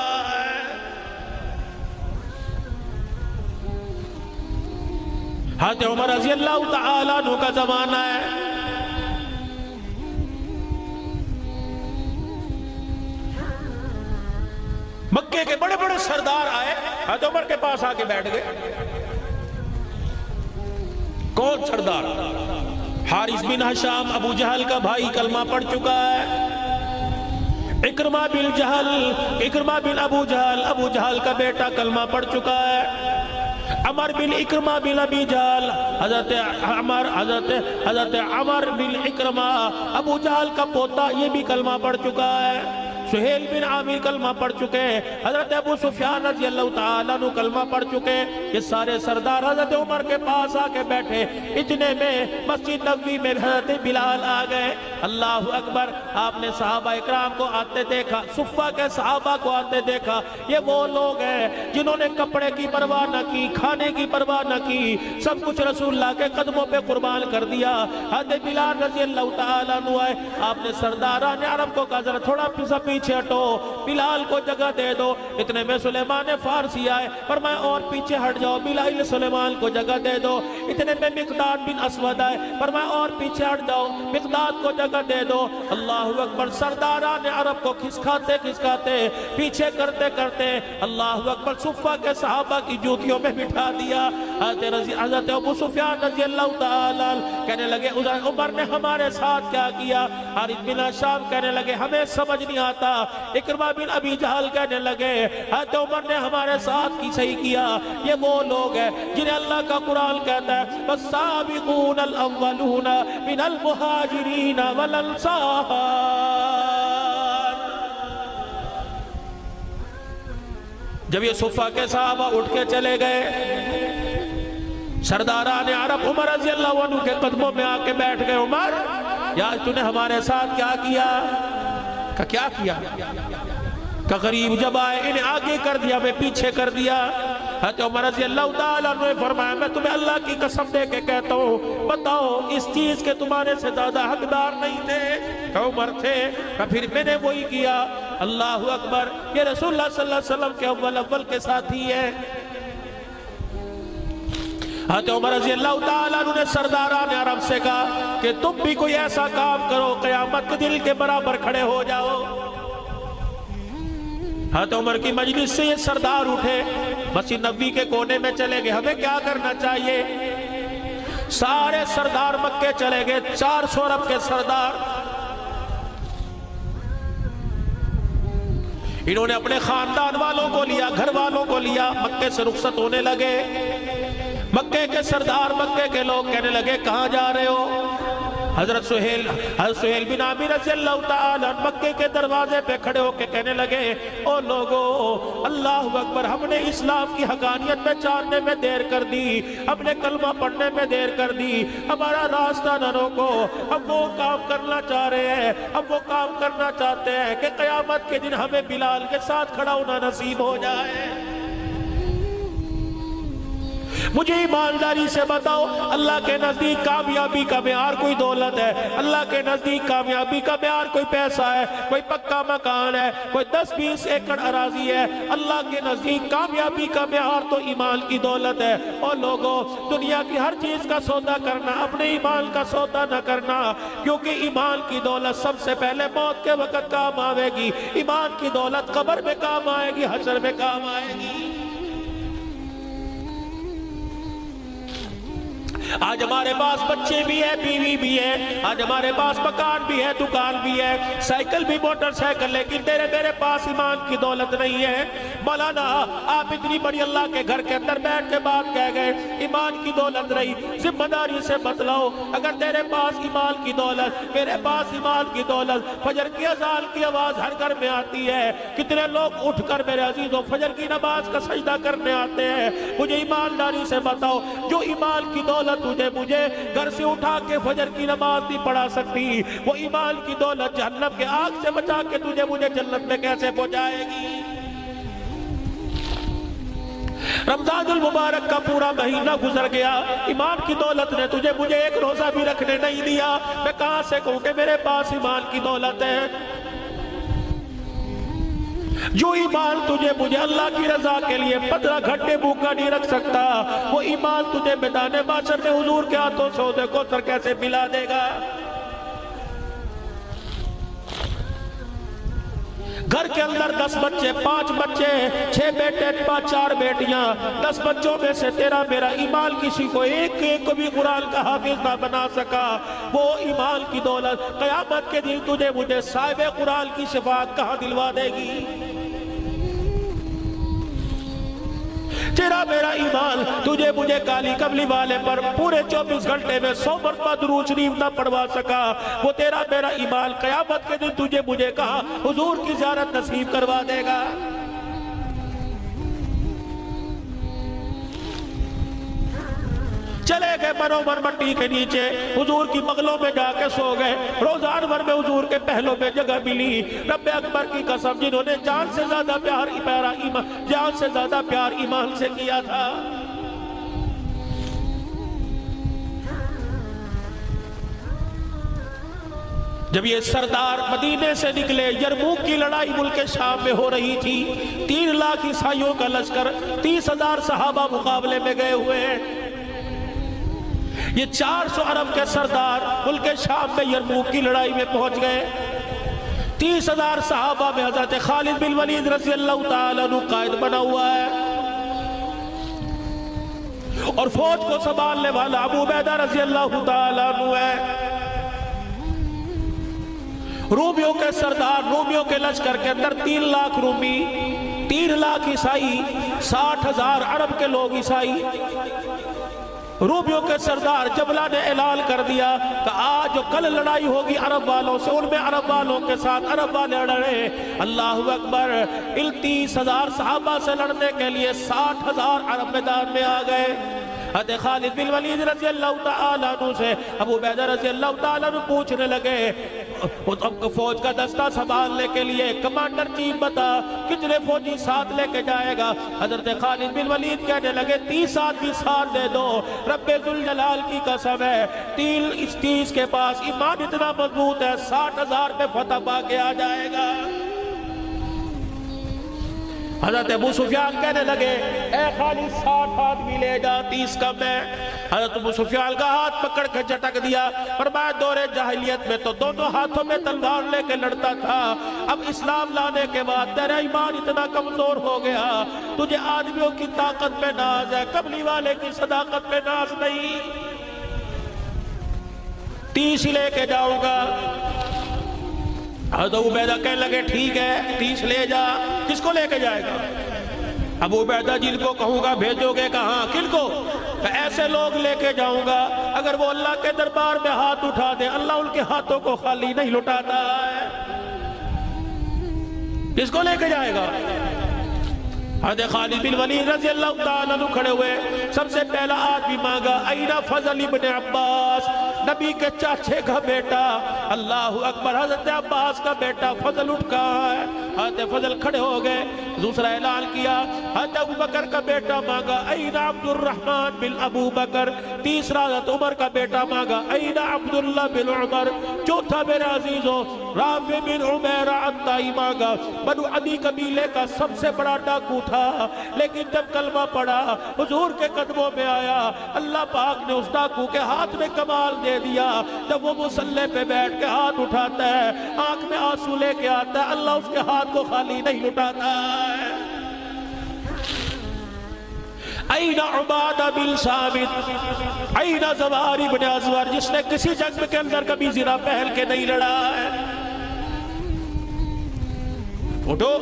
حضرت عمر رضی اللہ تعالیٰ عنہ کا زمانہ ہے، مکے کے بڑے بڑے سردار آئے، حضرت عمر کے پاس آ کے بیٹھ گئے۔ کون سردار؟ حارث بن ہشام، ابو جہل کا بھائی، کلمہ پڑھ چکا ہے۔ اکرمہ بن ابو جہل، ابو جہل کا بیٹا کلمہ پڑھ چکا ہے۔ عمر بن اکرمہ بن ابی جہل، حضرت عمر بن اکرمہ ابو جہل کا پوتا، یہ بھی کلمہ پڑھ چکا ہے۔ سہیل بن عامر کلمہ پڑھ چکے، حضرت ابو سفیان رضی اللہ تعالیٰ عنہ کلمہ پڑھ چکے۔ یہ سارے سردار حضرت عمر کے پاس آ کے بیٹھے، اتنے میں مسجد نبوی میں حضرت بلال آ گئے۔ اللہ اکبر، آپ نے صحابہ اکرام کو آتے دیکھا، صفہ کے صحابہ کو آتے دیکھا۔ یہ وہ لوگ ہیں جنہوں نے کپڑے کی پرواہ نہ کی، کھانے کی پرواہ نہ کی، سب کچھ رسول اللہ کے قدموں پہ قربان کر دیا۔ حضرت بلال رضی اللہ تعالیٰ عنہ آئے، آپ نے سرداران عرب کو کہا ذرا تھوڑا پیچھے پیچھے ہٹو، بلال کو جگہ دے دو۔ اتنے میں سلیمان فارسی آئے، فرمایا اور پیچھے ہٹ جاؤ، بلال سلیمان کو جگہ دے دو۔ اتنے میں مقداد بن اسود آئے، فرمایا اور پیچھے ہٹ جاؤ، مقداد کو جگہ دے دو۔ اللہ اکبر، سرداران عرب کو کھسکاتے کھسکاتے پیچھے کرتے کرتے اللہ اکبر صفہ کے صحابہ کی جوتیوں میں بٹھا دیا۔ حضرت ابو سفیان رضی اللہ تعالیٰ کہنے لگے عمر نے ہمارے ساتھ کیا کیا؟ حارث بن ہشام کہنے لگے ہمیں سمجھ نہیں آتا۔ اکرمہ بن ابی جہل کہنے لگے حضرت عمر نے ہمارے ساتھ کی صحیح کیا۔ یہ وہ لوگ ہیں جنہیں اللہ کا قرآن کہتا ہے والسابقون الاولون من المہاجرین والانصار۔ جب یہ صفہ کے صحابہ اٹھ کے چلے گئے، سرداران عرب عمر رضی اللہ عنہ کے قدموں میں آ کے بیٹھ گئے۔ عمر یا تو نے ہمارے ساتھ کیا کیا؟ کیا کیا؟ کہ غریب جب آئے انہیں آگے کر دیا، میں پیچھے کر دیا۔ حضرت عمر رضی اللہ تعالیٰ عنہ نے فرمایا میں تمہیں اللہ کی قسم دے کے کہتا ہوں، بتاؤ اس چیز کے تمہارے سے زیادہ حقدار نہیں تھے؟ کہ عمر تھے، کہ پھر میں نے وہی کیا۔ اللہ اکبر، یہ رسول اللہ صلی اللہ علیہ وسلم کے اول کے ساتھی ہے۔ حضرت عمر رضی اللہ تعالیٰ عنہ نے سرداران عرب سے کہا کہ تم بھی کوئی ایسا کام کرو قیامت کے دل کے برابر کھڑے ہو جاؤ۔ حضرت عمر کی مجلس سے یہ سردار اٹھے، مسجد نبوی کے کونے میں چلے گئے، ہمیں کیا کرنا چاہیے؟ سارے سردار مکے چلے گئے، 400 عرب کے سردار۔ انہوں نے اپنے خاندان والوں کو لیا، گھر والوں کو لیا، مکے سے رخصت ہونے لگے۔ مکے کے سردار، مکے کے لوگ کہنے لگے کہاں جا رہے ہو؟ حضرت سہیل بن عامر رضی اللہ تعالیٰ مکے کے دروازے پہ کھڑے ہو کے کہنے لگے او لوگو، اللہ اکبر، ہم نے اسلام کی حقانیت میں جاننے میں دیر کر دی، ہم نے کلمہ پڑھنے میں دیر کر دی، ہمارا راستہ نہ روکو، ہم وہ کام کرنا چاہ رہے ہیں، ہم وہ کام کرنا چاہتے ہیں کہ قیامت کے دن ہمیں بلال کے ساتھ کھڑا ہونا نصیب ہو جائے۔ مجھے ایمانداری سے بتاؤ، اللہ کے نزدیک کامیابی کا معیار کوئی دولت ہے؟ اللہ کے نزدیک کامیابی کا معیار کوئی پیسہ ہے، کوئی پکا مکان ہے، کوئی 10-20 ایکڑ اراضی ہے؟ اللہ کے نزدیک کامیابی کا معیار تو ایمان کی دولت ہے۔ اور لوگوں، دنیا کی ہر چیز کا سودا کرنا، اپنے ایمان کا سودا نہ کرنا، کیونکہ ایمان کی دولت سب سے پہلے موت کے وقت کام آئے گی، ایمان کی دولت قبر میں کام آئے گی، حشر میں کام آئے گی۔ آج ہمارے پاس بچے بھی ہیں، بیوی بھی ہے، آج ہمارے پاس مکان بھی ہے، دکان بھی ہے، سائیکل بھی، موٹر سائیکل، لیکن تیرے میرے پاس ایمان کی دولت نہیں ہے۔ مولانا آپ اتنی بڑی اللہ کے گھر کے اندر بیٹھ کے بات کہہ گئے ایمان کی دولت رہی، ذمہ داری سے بتلاؤ، اگر تیرے پاس ایمان کی دولت، میرے پاس ایمان کی دولت، فجر کی اذان کی آواز ہر گھر میں آتی ہے، کتنے لوگ اٹھ کر میرے عزیزوں فجر کی نماز کا سجدہ کرنے آتے ہیں، مجھے ایمانداری سے بتاؤ، جو ایمان کی دولت مجھے گھر سے اٹھا کے فجر کی نماز نہیں پڑھا سکتی، وہ ایمان کی دولت جہنم کے آگ سے بچا کے مجھے جنت میں کیسے پہنچائے گی؟ رمضان المبارک کا پورا مہینہ گزر گیا، ایمان کی دولت نے مجھے ایک روزہ بھی رکھنے نہیں دیا، میں کہاں سے کہوں کہ میرے پاس ایمان کی دولت ہے؟ جو ایمان مجھے اللہ کی رضا کے لیے 15 گھنٹے بھوکا نہیں رکھ سکتا، وہ ایمان تجھے میدان محشر میں حضور کے ہاتھوں سے حوض کوثر کیسے پلا دے گا؟ گھر کے اندر 10 بچے، 5 بچے، 6 بیٹے، 4 بیٹیاں، 10 بچوں میں سے تیرا میرا ایمان کسی کو ایک کو بھی قرآن کا حافظ نہ بنا سکا، وہ ایمان کی دولت قیامت کے دن مجھے صاحب قرآن کی شفاعت کہاں دلوا دے گی؟ تیرا میرا ایمان مجھے کالی کملی والے پر پورے 24 گھنٹے میں 100 مرتبہ درود شریف نہ پڑھوا سکا، وہ تیرا میرا ایمان قیامت کے دن مجھے کہا حضور کی زیارت نصیب کروا دے گا؟ چلے گئے منومر مٹی کے نیچے، حضور کی بغلوں میں جا کے سو گئے، روزان بھر میں حضور کے پہلوں میں جگہ ملی۔ رب اکبر کی قسم، جنہوں نے جان سے زیادہ پیار ایمان سے کیا تھا، جب یہ سردار مدینے سے نکلے، یرموک کی لڑائی ملک شام میں ہو رہی تھی، 3 لاکھ عیسائیوں کا لشکر، 30,000 صحابہ مقابلے میں گئے ہوئے ہیں۔ یہ 400 عرب کے سردار ملک شام میں یرموک کی لڑائی میں پہنچ گئے۔ 30,000 صحابہ میں حضرت خالد بن ولید رضی اللہ تعالیٰ عنہ قائد بنا ہوا ہے، اور فوج کو سنبھالنے والا ابو عبیدہ رضی اللہ تعالیٰ عنہ ہے۔ رومیوں کے سردار، رومیوں کے لشکر کے اندر 3 لاکھ رومی، 3 لاکھ عیسائی، 60,000 عرب کے لوگ عیسائی۔ رومیوں کے سردار جبلہ نے اعلان کر دیا کہ آج جو کل لڑائی ہوگی عرب والوں سے، ان میں عرب والوں کے ساتھ عرب والے لڑے۔ اللہ اکبر! ان 30,000 صحابہ سے لڑنے کے لیے 60,000 عرب میدان میں آ گئے۔ حضرت خالد بن ولید رضی اللہ تعالیٰ عنہ سے ابو عبیدہ رضی اللہ تعالیٰ عنہ پوچھنے لگے، فوج کا دستہ سنبھالنے کے لیے کمانڈر چیف بتا کتنے فوجی ساتھ لے کے جائے گا؟ حضرت خالد بن ولید کہنے لگے 30 آدمی ساتھ دے دو، رب ذوالجلال کی قسم ہے 30 کے پاس ایمان اتنا مضبوط ہے 60,000 میں فتح پا کے آ جائے گا۔ حضرت ابو سفیان کہنے لگے اے خالد 60 آدمی لے جا، 30 کم ہے۔ حضرت ابو سفیان کا ہاتھ پکڑ کے جھٹک دیا، فرمایا دور جاہلیت میں تو دونوں ہاتھوں میں تلوار لے کے لڑتا تھا، اب اسلام لانے کے بعد تیرا ایمان اتنا کمزور ہو گیا، تجھے آدمیوں کی طاقت پہ ناز ہے، قبلی والے کی صداقت پہ ناز نہیں۔ 30 لے کے جاؤں گا۔ حضرت ابو عبیدہ کہنے لگے ٹھیک ہے 30 لے جا۔ کس کو لے کے جائے گا؟ ابو عبیدہ جن کو کہوں گا بھیجو گے کہاں؟ کن کو؟ ایسے لوگ لے کے جاؤں گا اگر وہ اللہ کے دربار میں ہاتھ اٹھا دے اللہ ان کے ہاتھوں کو خالی نہیں لٹاتا ہے۔ کس کو لے کے جائے گا؟ حضرت خالد بن ولید رضی اللہ تعالیٰ عنہ کھڑے ہوئے، سب سے پہلا آدمی مانگا اینا فضل ابن عباس، نبی کے چاچے کا بیٹا۔ اللہ اکبر! حضرت عباس کا بیٹا فضل اٹھ کہاں ہے؟ حضرت فضل کھڑے ہو گئے، دوسرا اعلان کیا حضرت ابو بکر کا بیٹا مانگا اینا عبد الرحمن بن ابو بکر، تیسرا حضرت عمر کا بیٹا مانگا اینا عبداللہ بن عمر، چوتھا میرے عزیزوں رافع بن عمیر عطائی مانگا۔ بنو عدی قبیلے کا سب سے بڑا ڈاکو تھا، لیکن جب کلمہ پڑھا حضور کے قدموں میں آیا، اللہ پاک نے اس ڈاکو کے ہاتھ میں کمال دے دیا، جب وہ مصلی پہ بیٹھ کے ہاتھ اٹھاتا ہے آنکھ میں آنسو لے کے آتا ہے، اللہ اس کے ہاتھ کو خالی نہیں لٹاتا ہے۔ اینا عبادہ بن ثابت، اینا زواری بن ازور، جس نے کسی جنگ کے اندر کبھی زرہ پہل کے نہیں لڑا ہے۔ اٹھو!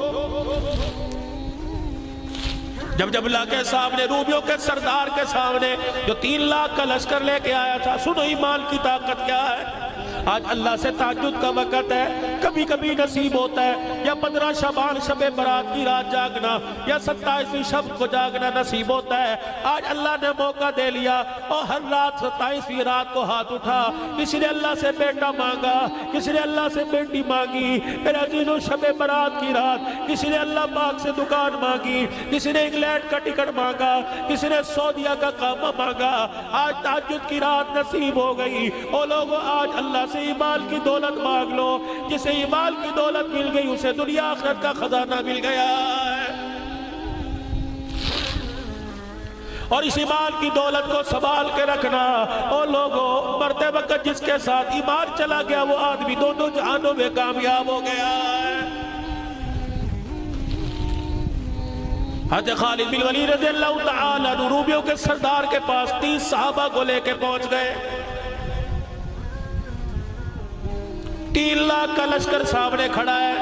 جب جبلہ کے سامنے، رومیوں کے سردار کے سامنے جو 3 لاکھ کا لشکر لے کے آیا تھا، سنو ایمان کی طاقت کیا ہے۔ آج اللہ سے تہجد کا وقت ہے، کبھی کبھی نصیب ہوتا ہے یا 15 شعبان شب برات کی رات جاگنا یا 27ویں شب کو جاگنا نصیب ہوتا ہے۔ آج اللہ نے موقع دے لیا اور ہر رات 27ویں رات کو ہاتھ اٹھا، کسی نے اللہ سے بیٹا مانگا، کسی نے اللہ سے بیٹی مانگی، میرے عزیزوں شب برات کی رات کسی نے اللہ پاک سے دکان مانگی، کسی نے انگلینڈ کا ٹکٹ مانگا، کسی نے سعودیہ کا کعبہ مانگا۔ آج تہجد کی رات نصیب ہو گئی۔ او لوگوں آج اللہ سے ایمان کی دولت مانگ لو، جسے ایمان کی دولت مل گئی اسے دنیا آخرت کا خزانہ مل گیا ہے۔ اور اس ایمان کی دولت کو سنبھال کے رکھنا۔ او لوگوں مرتے وقت جس کے ساتھ ایمان چلا گیا وہ آدمی دونوں جہانوں میں کامیاب ہو گیا ہے۔ حضرت خالد بن ولید رضی اللہ تعالیٰ عنہ رومیوں کے سردار کے پاس 30 صحابہ کو لے کے پہنچ گئے۔ 3 لاکھ کا لشکر سامنے کھڑا ہے،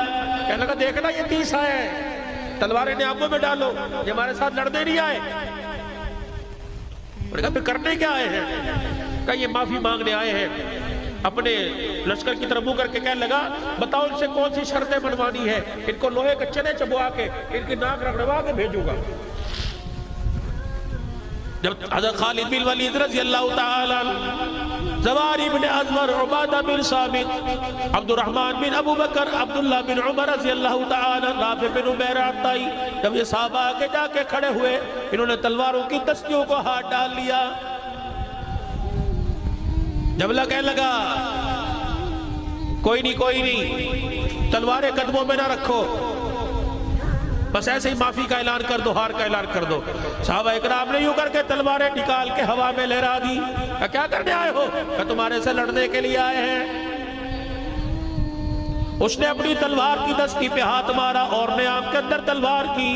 کہنے لگا دیکھنا یہ 30 آئے ہیں، تلواریں نیابوں میں ڈالو، یہ ہمارے ساتھ لڑنے نہیں آئے۔ اور کہا پھر کرنے کیا آئے ہیں؟ کہا یہ معافی مانگنے آئے ہیں۔ اپنے لشکر کی طرف منہ کر کے کہنے لگا بتاؤ ان سے کون سی شرطیں بنوانی ہے، ان کو لوہے کے چنے چبوا کے ان کی ناک رگڑوا کے بھیجوں گا۔ جب حضرت خالد بن ولید رضی اللہ تعالی عنہ، زواری بن ازور، عبادہ بن ثابت، عبد الرحمن بن ابو بکر، عبداللہ بن عمر رضی اللہ تعالی عنہ، رافع بن عمیر عطائی، جب یہ صحابہ آگے جا کے کھڑے ہوئے انہوں نے تلواروں کی دستیوں کو ہاتھ ڈال لیا۔ جبلہ کہنے لگا کوئی نہیں، تلواریں قدموں میں نہ رکھو، بس ایسے ہی معافی کا اعلان کر دو، ہار کا اعلان کر دو۔ صحابہ اکرام نے یوں کر کے تلواریں نکال کے ہوا میں لہرا دی۔ کیا کرنے آئے ہو؟ کہ تمہارے سے لڑنے کے لیے آئے ہیں۔ اس نے اپنی تلوار کی دستی پہ ہاتھ مارا اور نے آپ کے اندر تلوار کی،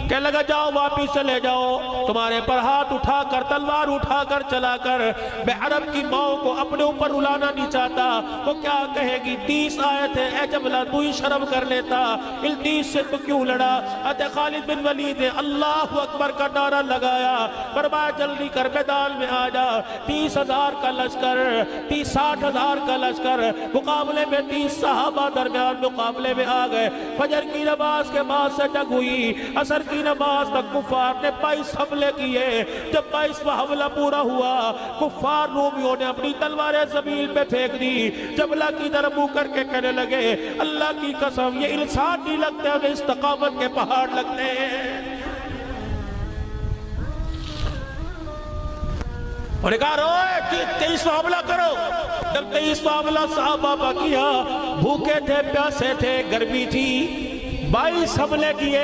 کہنے لگا جاؤ واپس چلے جاؤ، تمہارے پر ہاتھ اٹھا کر تلوار اٹھا کر چلا کر میں عرب کی ماں کو اپنے اوپر رلانا نہیں چاہتا، وہ کیا کہے گی؟ 30 آئے تھے، اے جبلہ تو ہی شرم کر لیتا، ان 30 سے تو کیوں لڑا؟ حضرت خالد بن ولید نے اللہ اکبر کا نعرہ لگایا، فرمایا جلدی کر میدان میں آ جا۔ 30,000 کا لشکر، 60,000 کا لشکر مقابلے میں 30 صحابہ درمیان مقابلے میں آ گئے۔ فجر کی نماز کے بعد سے جنگ ہوئی، عصر کی نماز تک کفار نے 22 حملے کیے۔ جب 22واں حملہ پورا ہوا، کفار رومیوں نے اپنی تلواریں زمین پہ پھینک دی، جبلہ کی طرف منہ کر کے کہنے لگے اللہ کی قسم یہ انسان نہیں لگتے، ہمیں استقامت کے پہاڑ لگتے ہیں۔ اور نے کہا روئے 23واں حملہ کرو۔ جب 23واں حملہ صحابہ کیا، بھوکے تھے، پیاسے تھے، گرمی تھی، 22 حملے کیے،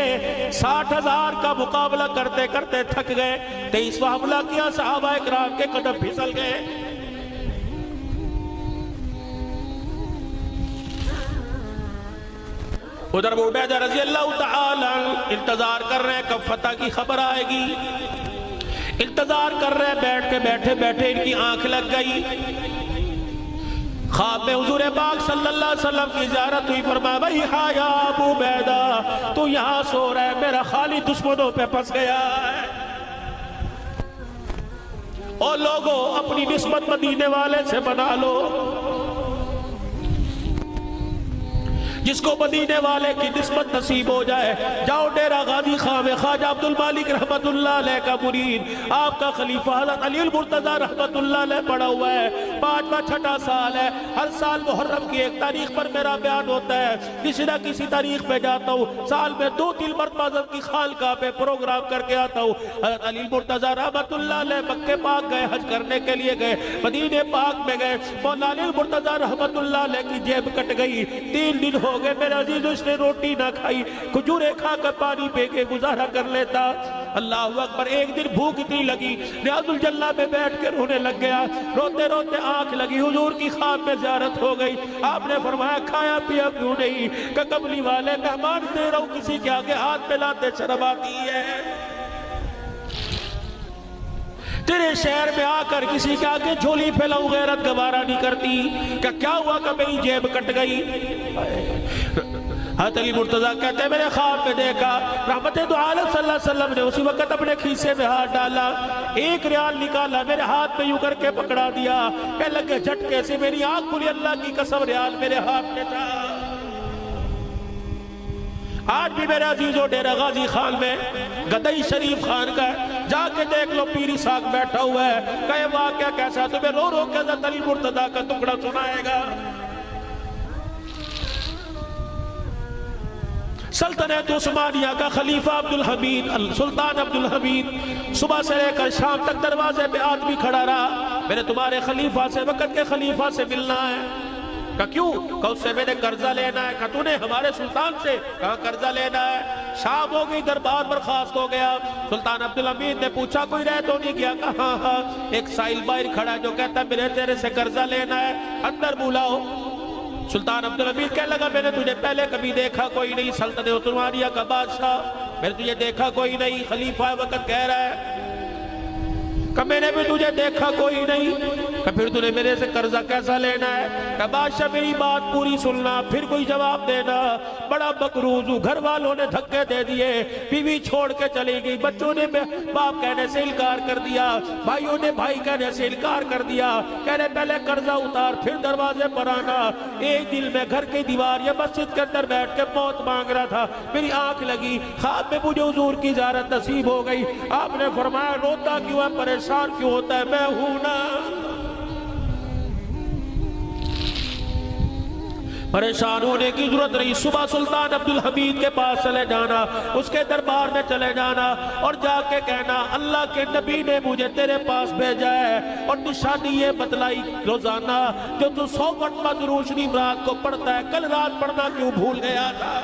60,000 کا مقابلہ کرتے کرتے تھک گئے۔ 23واں حملہ کیا، صحابہ اکرام کے قدم پھسل گئے۔ ادھر ابو عبیدہ رضی اللہ تعالی انتظار کر رہے ہیں کب فتح کی خبر آئے گی، انتظار کر رہے ہیں، بیٹھ کے بیٹھے بیٹھے ان کی آنکھ لگ گئی۔ خواب میں حضور پاک صلی اللہ علیہ وسلم کی زیارت ہوئی، فرمایا بھائی ہاں یا ابو عبیدہ تو یہاں سو رہا ہے، میرا خالد دشمنوں پہ پھنس گیا ہے۔ اور لوگوں اپنی نسبت مدینے والے سے بنا لو، جس کو مدینے والے کی نسبت نصیب ہو جائے۔ جاؤ ڈیرہ غازی خان میں خواجہ عبد المالک رحمت اللہ علیہ کا مرید، آپ کا خلیفہ حضرت علی المرتضی رحمت اللہ علیہ پڑا ہوا ہے، 5واں 6واں سال ہے۔ ہر سال محرم کی 1 تاریخ پر میرا بیان ہوتا ہے، کسی نہ کسی تاریخ پہ جاتا ہوں، سال میں 2-3 مرتبہ حضرت کی خانقاہ پہ پروگرام کر کے آتا ہوں۔ حضرت علی المرتضی رحمت اللہ علیہ مکہ پاک گئے، حج کرنے کے لیے گئے، مدینے پاک میں گئے، مولا علی المرتضی رحمت اللہ علیہ کی جیب کٹ گئی، 3 دن ہو گئے میرے عزیز، اس نے روٹی نہ کھائی، کھجورے کھا کر پانی پی کے گزارا کر لیتا۔ اللہ اکبر، ایک دن بھوک اتنی لگی، ریاض الجنہ میں بیٹھ کے رونے لگ گیا، روتے روتے آنکھ لگی، حضور کی خواب میں زیارت ہو گئی۔ آپ نے فرمایا کھایا پیا کیوں نہیں؟ کہ کملی والے مہمان دے رہا ہوں، کسی کے آگے ہاتھ ملاتے شرم آتی ہے، تیرے شہر میں آ کر کسی کے آگے جھولی پھیلاؤں غیرت گوارا نہیں کرتی۔ کہ کیا ہوا کہ میری جیب کٹ گئی؟ حضرت علی مرتضیٰ کہتے ہیں میرے خواب میں دیکھا رحمت دو عالم صلی اللہ علیہ وسلم نے اسی وقت اپنے کھیسے میں ہاتھ ڈالا، 1 ریال نکالا، میرے ہاتھ میں یوں کر کے پکڑا دیا، کہ لگے جھٹکے سے میری آنکھ کھلی، اللہ کی قسم ریال میرے ہاتھ میں تھا۔ آج بھی میرے عزیزوں ڈیرہ غازی خان میں گدئی شریف خان کا ہے، جا کے دیکھ لو، پیری ساکھ بیٹھا ہوا ہے، کہے واقعہ کیسا؟ تمہیں رو رو کے حضرت علی مرتضیٰ کا ٹکڑا سنائے گا۔ سلطنت عثمانیہ کا خلیفہ عبدالحمید، سلطان عبدالحمید، صبح سے لے کر شام تک دروازے پہ آدمی کھڑا رہا، میں نے تمہارے خلیفہ سے، وقت کے خلیفہ سے ملنا ہے۔ کہا کیوں؟ کہا اس سے میں نے قرضہ لینا ہے۔ کہا تو نے ہمارے سلطان سے؟ کہا قرضہ لینا ہے۔ شام ہو گئی، دربار برخاست ہو گیا، سلطان عبدالحمید نے پوچھا کوئی رہ تو نہیں گیا؟ کہا ہاں ہاں، ایک سائل باہر کھڑا جو کہتا ہے میرے تیرے سے قرضہ لینا ہے، اندر بلاؤ۔ سلطان عبدالحمید کہنے لگا میں نے تجھے پہلے کبھی دیکھا کوئی نہیں، سلطنت عثمانیہ کا بادشاہ، میں نے تجھے دیکھا کوئی نہیں، خلیفہ وقت کہہ رہا ہے کہ میں نے بھی تجھے دیکھا کوئی نہیں، کہ پھر تُو نے میرے سے قرضہ کیسا لینا ہے؟ کہ بادشاہ میری بات پوری سننا پھر کوئی جواب دینا، بڑا مقروض ہوں، گھر والوں نے دھکے دے دیے، بیوی چھوڑ کے چلی گئی، بچوں نے باپ کہنے سے انکار کر دیا، بھائیوں نے بھائی کہنے سے انکار کر دیا، کہنے پہلے قرضہ اتار پھر دروازے پر آنا۔ ایک دل میں گھر کی دیوار یا مسجد کے اندر بیٹھ کے موت مانگ رہا تھا، میری آنکھ لگی، خواب میں مجھے حضور کی زیارت نصیب ہو گئی۔ آپ نے فرمایا روتا کیوں ہے، پریشان کیوں ہوتا ہے؟ میں ہوں نا، پریشان ہونے کی ضرورت نہیں. صبح سلطان عبدالحمید کے پاس چلے جانا, اس کے دربار میں چلے جانا اور جا کے کہنا اللہ کے نبی نے مجھے تیرے پاس بھیجا ہے اور نشانی یہ بتلائی روزانہ جو تو 100 مرتبہ درود شریف رات کو پڑھتا ہے, کل رات پڑھنا کیوں بھول گیا تھا؟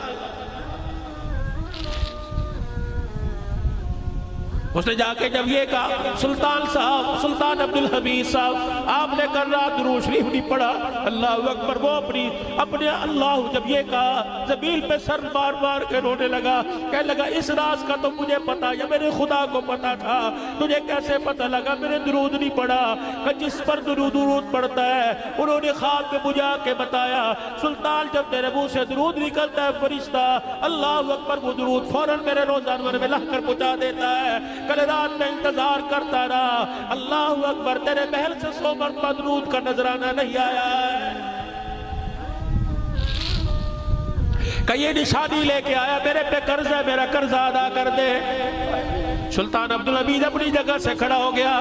اس نے جا کے جب یہ کہا سلطان صاحب, سلطان عبدالحمید صاحب آپ نے کل رات درود شریف نہیں پڑھا, اللہ اکبر. وہ اپنے اللہ جب یہ کہا زمین پہ سر بار بار کے رونے لگا, کہنے لگا اس راز کا تو مجھے پتا یا میرے خدا کو پتا تھا, تجھے کیسے پتا لگا میں نے درود نہیں پڑھا؟ کہ جس پر درود پڑھتا ہے انہوں نے خواب میں مجھے کے بتایا سلطان جب میرے منہ سے درود نکلتا ہے فرشتہ اللہ اکبر وہ درود فوراً میرے روزانور میں لا کر پہنچا دیتا ہے. کل رات میں انتظار کرتا رہا, اللہ اکبر تیرے محل سے 100 مرتبہ درود کا نظرانہ نہیں آیا ہے. کہ یہ نشانی لے کے آیا میرے پہ قرض ہے, میرا قرض ادا کر دے. سلطان عبدالحمید اپنی جگہ سے کھڑا ہو گیا,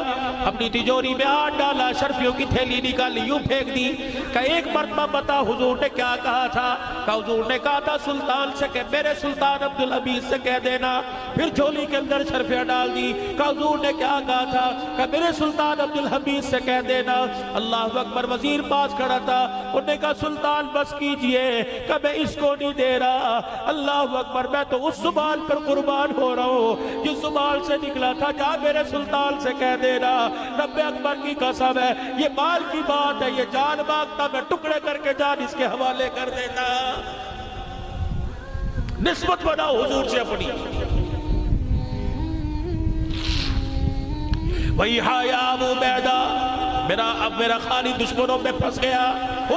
اپنی تجوری میں ہاتھ ڈالا, شرفیوں کی تھیلی نکالی, یوں پھینک دی کہ ایک مرتبہ بتا حضور نے کیا کہا تھا؟ کہ حضور نے کہا تھا سلطان سے کہ میرے سلطان عبدالحمید سے کہہ دینا. پھر جھولی کے اندر شرفیاں ڈال دی. کہ حضور نے کیا کہا تھا؟ کہ میرے سلطان عبدالحمید سے کہہ دینا. اللہ اکبر. وزیر پاس کھڑا تھا, انہوں نے کہا سلطان بس کیجئے کہ میں اس کو نہیں دے رہا. اللہ اکبر. میں تو اس زبان پر قربان ہو رہا ہوں جس زبان سے نکلا تھا, جا میرے سلطان سے کہہ دینا رب اکبر کی قسم ہے یہ مال کی بات ہے, یہ جان مانگتا میں ٹکڑے کر کے جان اس کے حوالے کر دیتا. نسبت بناؤ حضور سے اپنی. وہی ہا یا ابو عبیدہ, میرا خالد دشمنوں میں پھنس گیا,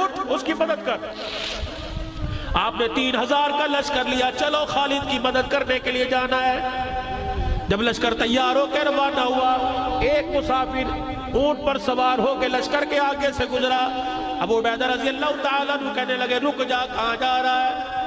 اٹھ اس کی مدد کر. آپ نے 3000 کا لشکر لیا, چلو خالد کی مدد کرنے کے لیے جانا ہے. جب لشکر تیار ہو کے روانہ ہوا, ایک مسافر اونٹ پر سوار ہو کے لشکر کے آگے سے گزرا. ابو عبیدہ رضی اللہ تعالیٰ عنہ کہنے لگے رک جا, کہاں جا رہا ہے؟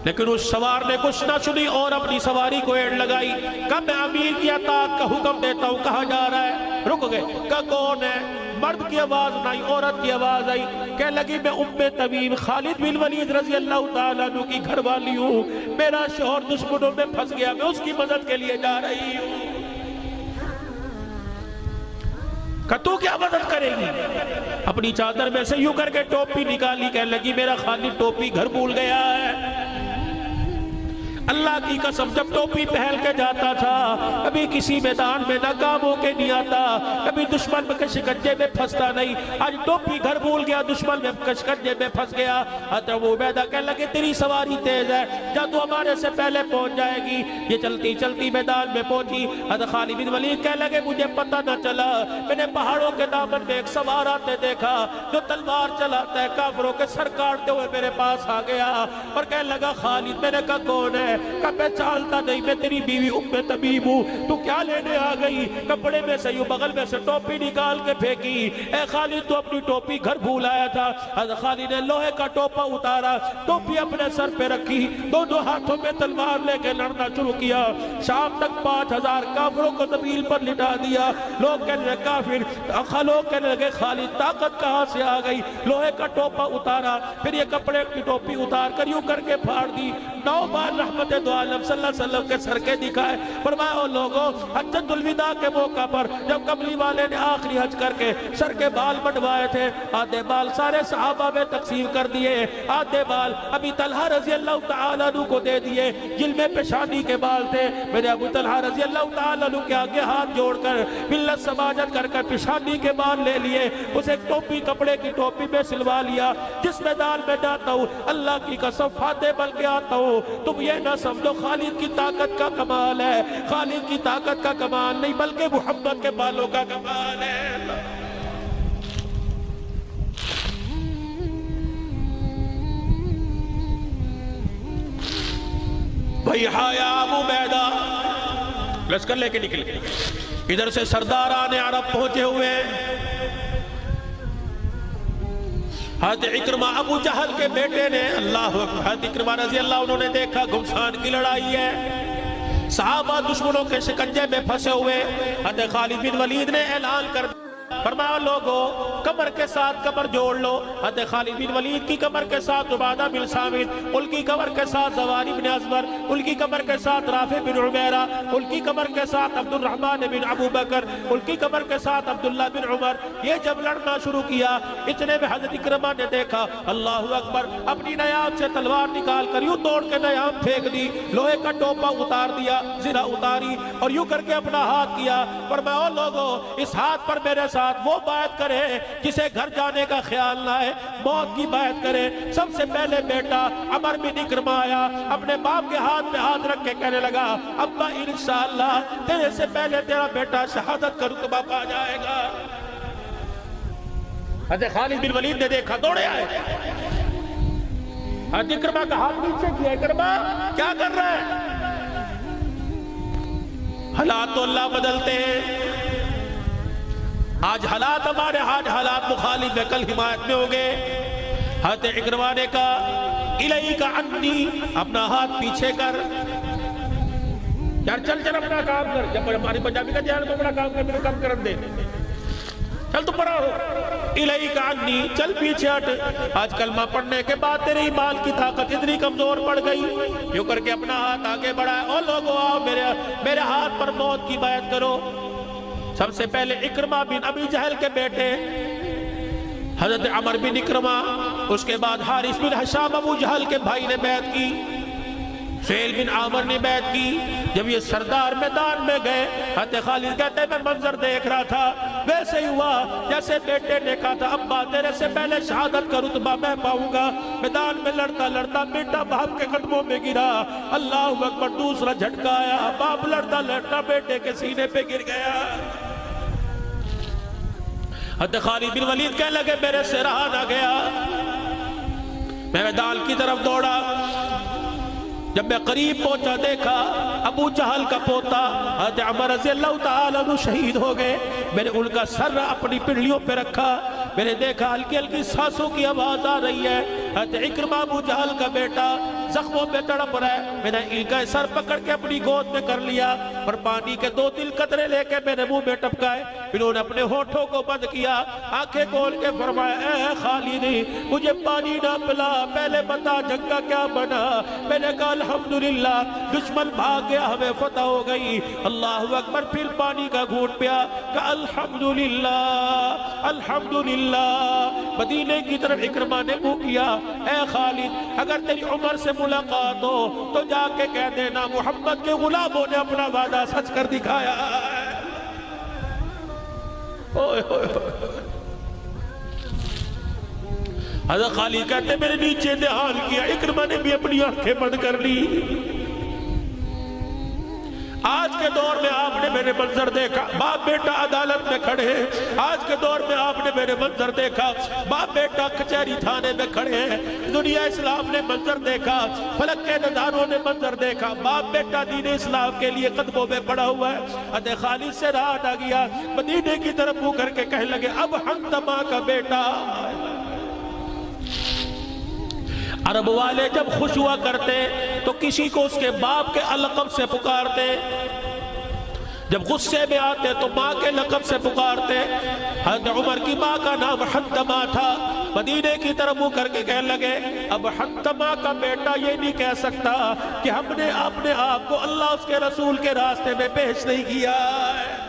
لیکن اس سوار نے کچھ نہ سنی اور اپنی سواری کو ایڑ لگائی. کہ میں امیر کی اطاعت کا حکم دیتا ہوں, کہاں جا رہا ہے؟ رک گئے. کہ کون ہے؟ مرد کی آواز نہیں, عورت کی آواز آئی. کہنے لگی میں ام تمیم خالد بن ولید رضی اللہ تعالیٰ عنہ کی گھر والی ہوں, میرا شوہر دشمنوں میں پھنس گیا, میں اس کی مدد کے لیے جا رہی ہوں. کہ تو کیا مدد کرے گی؟ اپنی چادر میں سے یوں کر کے ٹوپی نکالی, کہنے لگی میرا خالد ٹوپی گھر بھول گیا ہے. اللہ کی قسم جب ٹوپی پہن کے جاتا تھا کبھی کسی میدان میں ناکام ہو کے نہیں آتا, کبھی دشمن کے شکنجے میں پھنستا نہیں. آج ٹوپی گھر بھول گیا, دشمن میں شکنجے میں پھنس گیا. ابو عبیدہ کہنے لگے تیری سواری تیز ہے, جا تو ہمارے سے پہلے پہنچ جائے گی. یہ چلتی چلتی میدان میں پہنچی. حضرت خالد بن ولید کہنے لگے مجھے پتہ نہ چلا, میں نے پہاڑوں کے دامن میں ایک سوار آتے دیکھا جو تلوار چلاتا ہے, کافروں کے سر کاٹتے ہوئے میرے پاس آ گیا اور کہنے لگا خالد. میں نے کہا کون ہے؟ کہ پہچانتا نہیں, میں تیری بیوی ام تمیم ہوں, تو کیا لینے آ گئی؟ کپڑے میں سے یوں بغل میں سے ٹوپی نکال کے پھینکی. اے خالد تو اپنی ٹوپی گھر بھول آیا تھا. حضرت خالد نے لوہے کا ٹوپا اتارا, ٹوپی اپنے سر پہ رکھی, دونوں ہاتھوں میں تلوار لے کے لڑنا شروع کیا. شام تک 5000 کافروں کو زمین پر لٹا دیا. لوگ کہنے لگے کافر, لوگ کہنے لگے خالد طاقت کہاں سے آ گئی؟ لوہے کا ٹوپا اتارا, پھر یہ کپڑے کی ٹوپی اتار کر یوں کر کے پھاڑ دی. 9 بار رحمت دو عالم صلی اللہ علیہ وسلم کے سر کے دکھائے. فرمایا او لوگوں, حجۃ الوداع کے موقع پر جب کملی والے نے آخری حج کر کے سر کے بال بڑھوائے تھے, آدھے بال سارے صحابہ میں تقسیم کر دیے, آدھے بال ابی طلحہ رضی اللہ تعالیٰ عنہ کو دے دیے. جن میں پیشانی کے بال تھے میں نے ابو طلحہ رضی اللہ تعالیٰ عنہ کے آگے ہاتھ جوڑ کر ملت سماجت کر پیشانی کے بال لے لیے. اسے ٹوپی کپڑے کی ٹوپی میں سلوا لیا. جس میدان میں جاتا ہوں اللہ کی قسم فاتح بن کے آتا ہوں. تم یہ نہ سمجھو خالد کی طاقت کا کمال ہے, خالد کی طاقت کا کمال نہیں بلکہ محمد کے بالوں کا کمال ہے. بھائی ہایا ابو عبیدہ لشکر لے کے نکلے. ادھر سے سرداران عرب پہنچے ہوئے, حضرت اکرمہ ابو جہل کے بیٹے نے, اللہ اکبر, حضرت اکرمہ رضی اللہ انہوں نے دیکھا گھمسان کی لڑائی ہے, صحابہ دشمنوں کے شکنجے میں پھنسے ہوئے. حضرت خالد بن ولید نے اعلان کر دیا فرمایا لوگوں کمر کے ساتھ کمر جوڑ لو. حضرت خالد بن ولید کی کمر کے ساتھ عبادہ بن صامت، ان کی کمر کے ساتھ زواری بن ازبر، ان کی کمر کے ساتھ رافع بن عمیرہ، ان کی کمر کے ساتھ عبد الرحمن بن ابو بکر، ان کی کمر کے ساتھ عبداللہ بن عمر. یہ جب لڑنا شروع کیا اتنے میں حضرت اکرمہ نے دیکھا اللہ اکبر، اپنی نیام سے تلوار نکال کر یوں توڑ کے نیام پھینک دی، لوہے کا ٹوپا اتار دیا، زرہ اتاری اور یوں کر کے اپنا ہاتھ کیا. فرمایا او لوگوں اس ہاتھ پر میرے ساتھ وہ بیعت کرے جسے گھر جانے کا خیال نہ ہے، موت کی بیعت کرے. سب سے پہلے بیٹا عمر بن اکرمہ آیا، اپنے باپ کے ہاتھ میں ہاتھ رکھ کے کہنے لگا ابا انشاءاللہ تیرے سے پہلے تیرا بیٹا شہادت کا رتبہ پا جائے گا. حضرت خالد بن ولید نے دیکھا دوڑے آئے، حضرت اکرمہ کا ہاتھ نیچے کیا. اکرمہ کیا کر رہا ہے؟ حالات تو اللہ بدلتے ہیں. آج حالات ہمارے حالات مخالف ہے، کل حمایت میں ہو گئے. حضرت اکرمہ نے کہا الیک عنی، اپنا ہاتھ پیچھے کر. یار چل اپنا کام کر. جب ہماری پنجابی کا جان تو اپنا کام کر، میرے کام کرن دے. چل تو پڑھا ہو. الیک عنی، چل پیچھے ہٹ. آج کلمہ پڑھنے کے بعد تیری ایمان کی طاقت اتنی کمزور پڑ گئی. یوں کر کے اپنا ہاتھ آگے بڑھایا. او لوگوں آؤ میرے ہاتھ پر موت کی بیعت کرو. سب سے پہلے اکرمہ بن ابی جہل کے بیٹے حضرت عمر بن اکرمہ، اس کے بعد حارث بن حشام ابو جہل کے بھائی نے بیعت کی، سہیل بن عامر نے بیعت کی. جب یہ سردار میدان میں گئے حضرت خالد کہتے ہیں میں منظر دیکھ رہا تھا ویسے ہی ہوا جیسے بیٹے نے کہا تھا ابا تیرے سے پہلے شہادت کا رتبہ میں پاؤں گا. میدان میں لڑتا لڑتا بیٹا باپ کے قدموں میں گرا. اللہ اکبر، دوسرا جھٹکا آیا، باپ لڑتا لڑتا بیٹے کے سینے پہ گر گیا. حضرت خالد بن ولید کہنے لگے میرے سے رہا نہ گیا. میں میدان کی طرف دوڑا. جب میں قریب پہنچا دیکھا ابو جہل کا پوتا حضرت عمر رضی اللہ تعالیٰ عنہ شہید ہو گئے. میں نے ان کا سر اپنی پنڈلیوں پہ رکھا. میں نے دیکھا ہلکی ہلکی سانسوں کی آواز آ رہی ہے. حضرت اکرمہ ابو جہل کا بیٹا زخموں پہ تڑپ رہا ہے. میں نے ان کا سر پکڑ کے اپنی گود میں کر لیا اور پانی کے 2-3 قطرے لے کے میں نے منہ میں ٹپکائے. انہوں نے اپنے ہونٹوں کو بند کیا، آنکھیں کھول کے فرمایا اے خالد مجھے پانی نہ پلا، پہلے بتا جنگ کا کیا بنا. میں نے کہا الحمدللہ دشمن بھاگ گیا، ہمیں فتح ہو گئی. اللہ اکبر. پھر پانی کا گھونٹ پیا کہ الحمدللہ الحمدللہ. مدینے کی طرف اکرمہ نے منہ کیا اے خالد اگر تیری عمر سے ملاقات ہو تو جا کے کہہ دینا محمد کے غلاموں نے اپنا وعدہ سچ کر دکھایا. حضرت خالد کہتے میرے نیچے دھیان کیا. اکرمہ نے بھی اپنی آنکھیں بند کر لی. آج کے دور میں آپ نے میرے منظر دیکھا، باپ بیٹا عدالت میں کھڑے ہیں. آج کے دور میں آپ نے میرے منظر دیکھا، باپ بیٹا کچہری تھانے میں کھڑے ہیں. دنیا اسلام نے منظر دیکھا، فلک کے نداروں نے منظر دیکھا، باپ بیٹا دین اسلام کے لیے قدموں میں پڑا ہوا ہے. حضرت خالد سے رہا نہ گیا، مدینے کی طرف منہ کر کے کہنے لگے اب حنتمہ کا بیٹا. عرب والے جب خوش ہوا کرتے تو کسی کو اس کے باپ کے لقب سے پکارتے، جب غصے میں آتے تو ماں کے لقب سے پکارتے. حضرت عمر کی ماں کا نام حنتمہ تھا. مدینے کی طرف منہ کر کے کہنے لگے اب حنتمہ کا بیٹا یہ نہیں کہہ سکتا کہ ہم نے اپنے آپ کو اللہ اس کے رسول کے راستے میں پیش نہیں کیا ہے.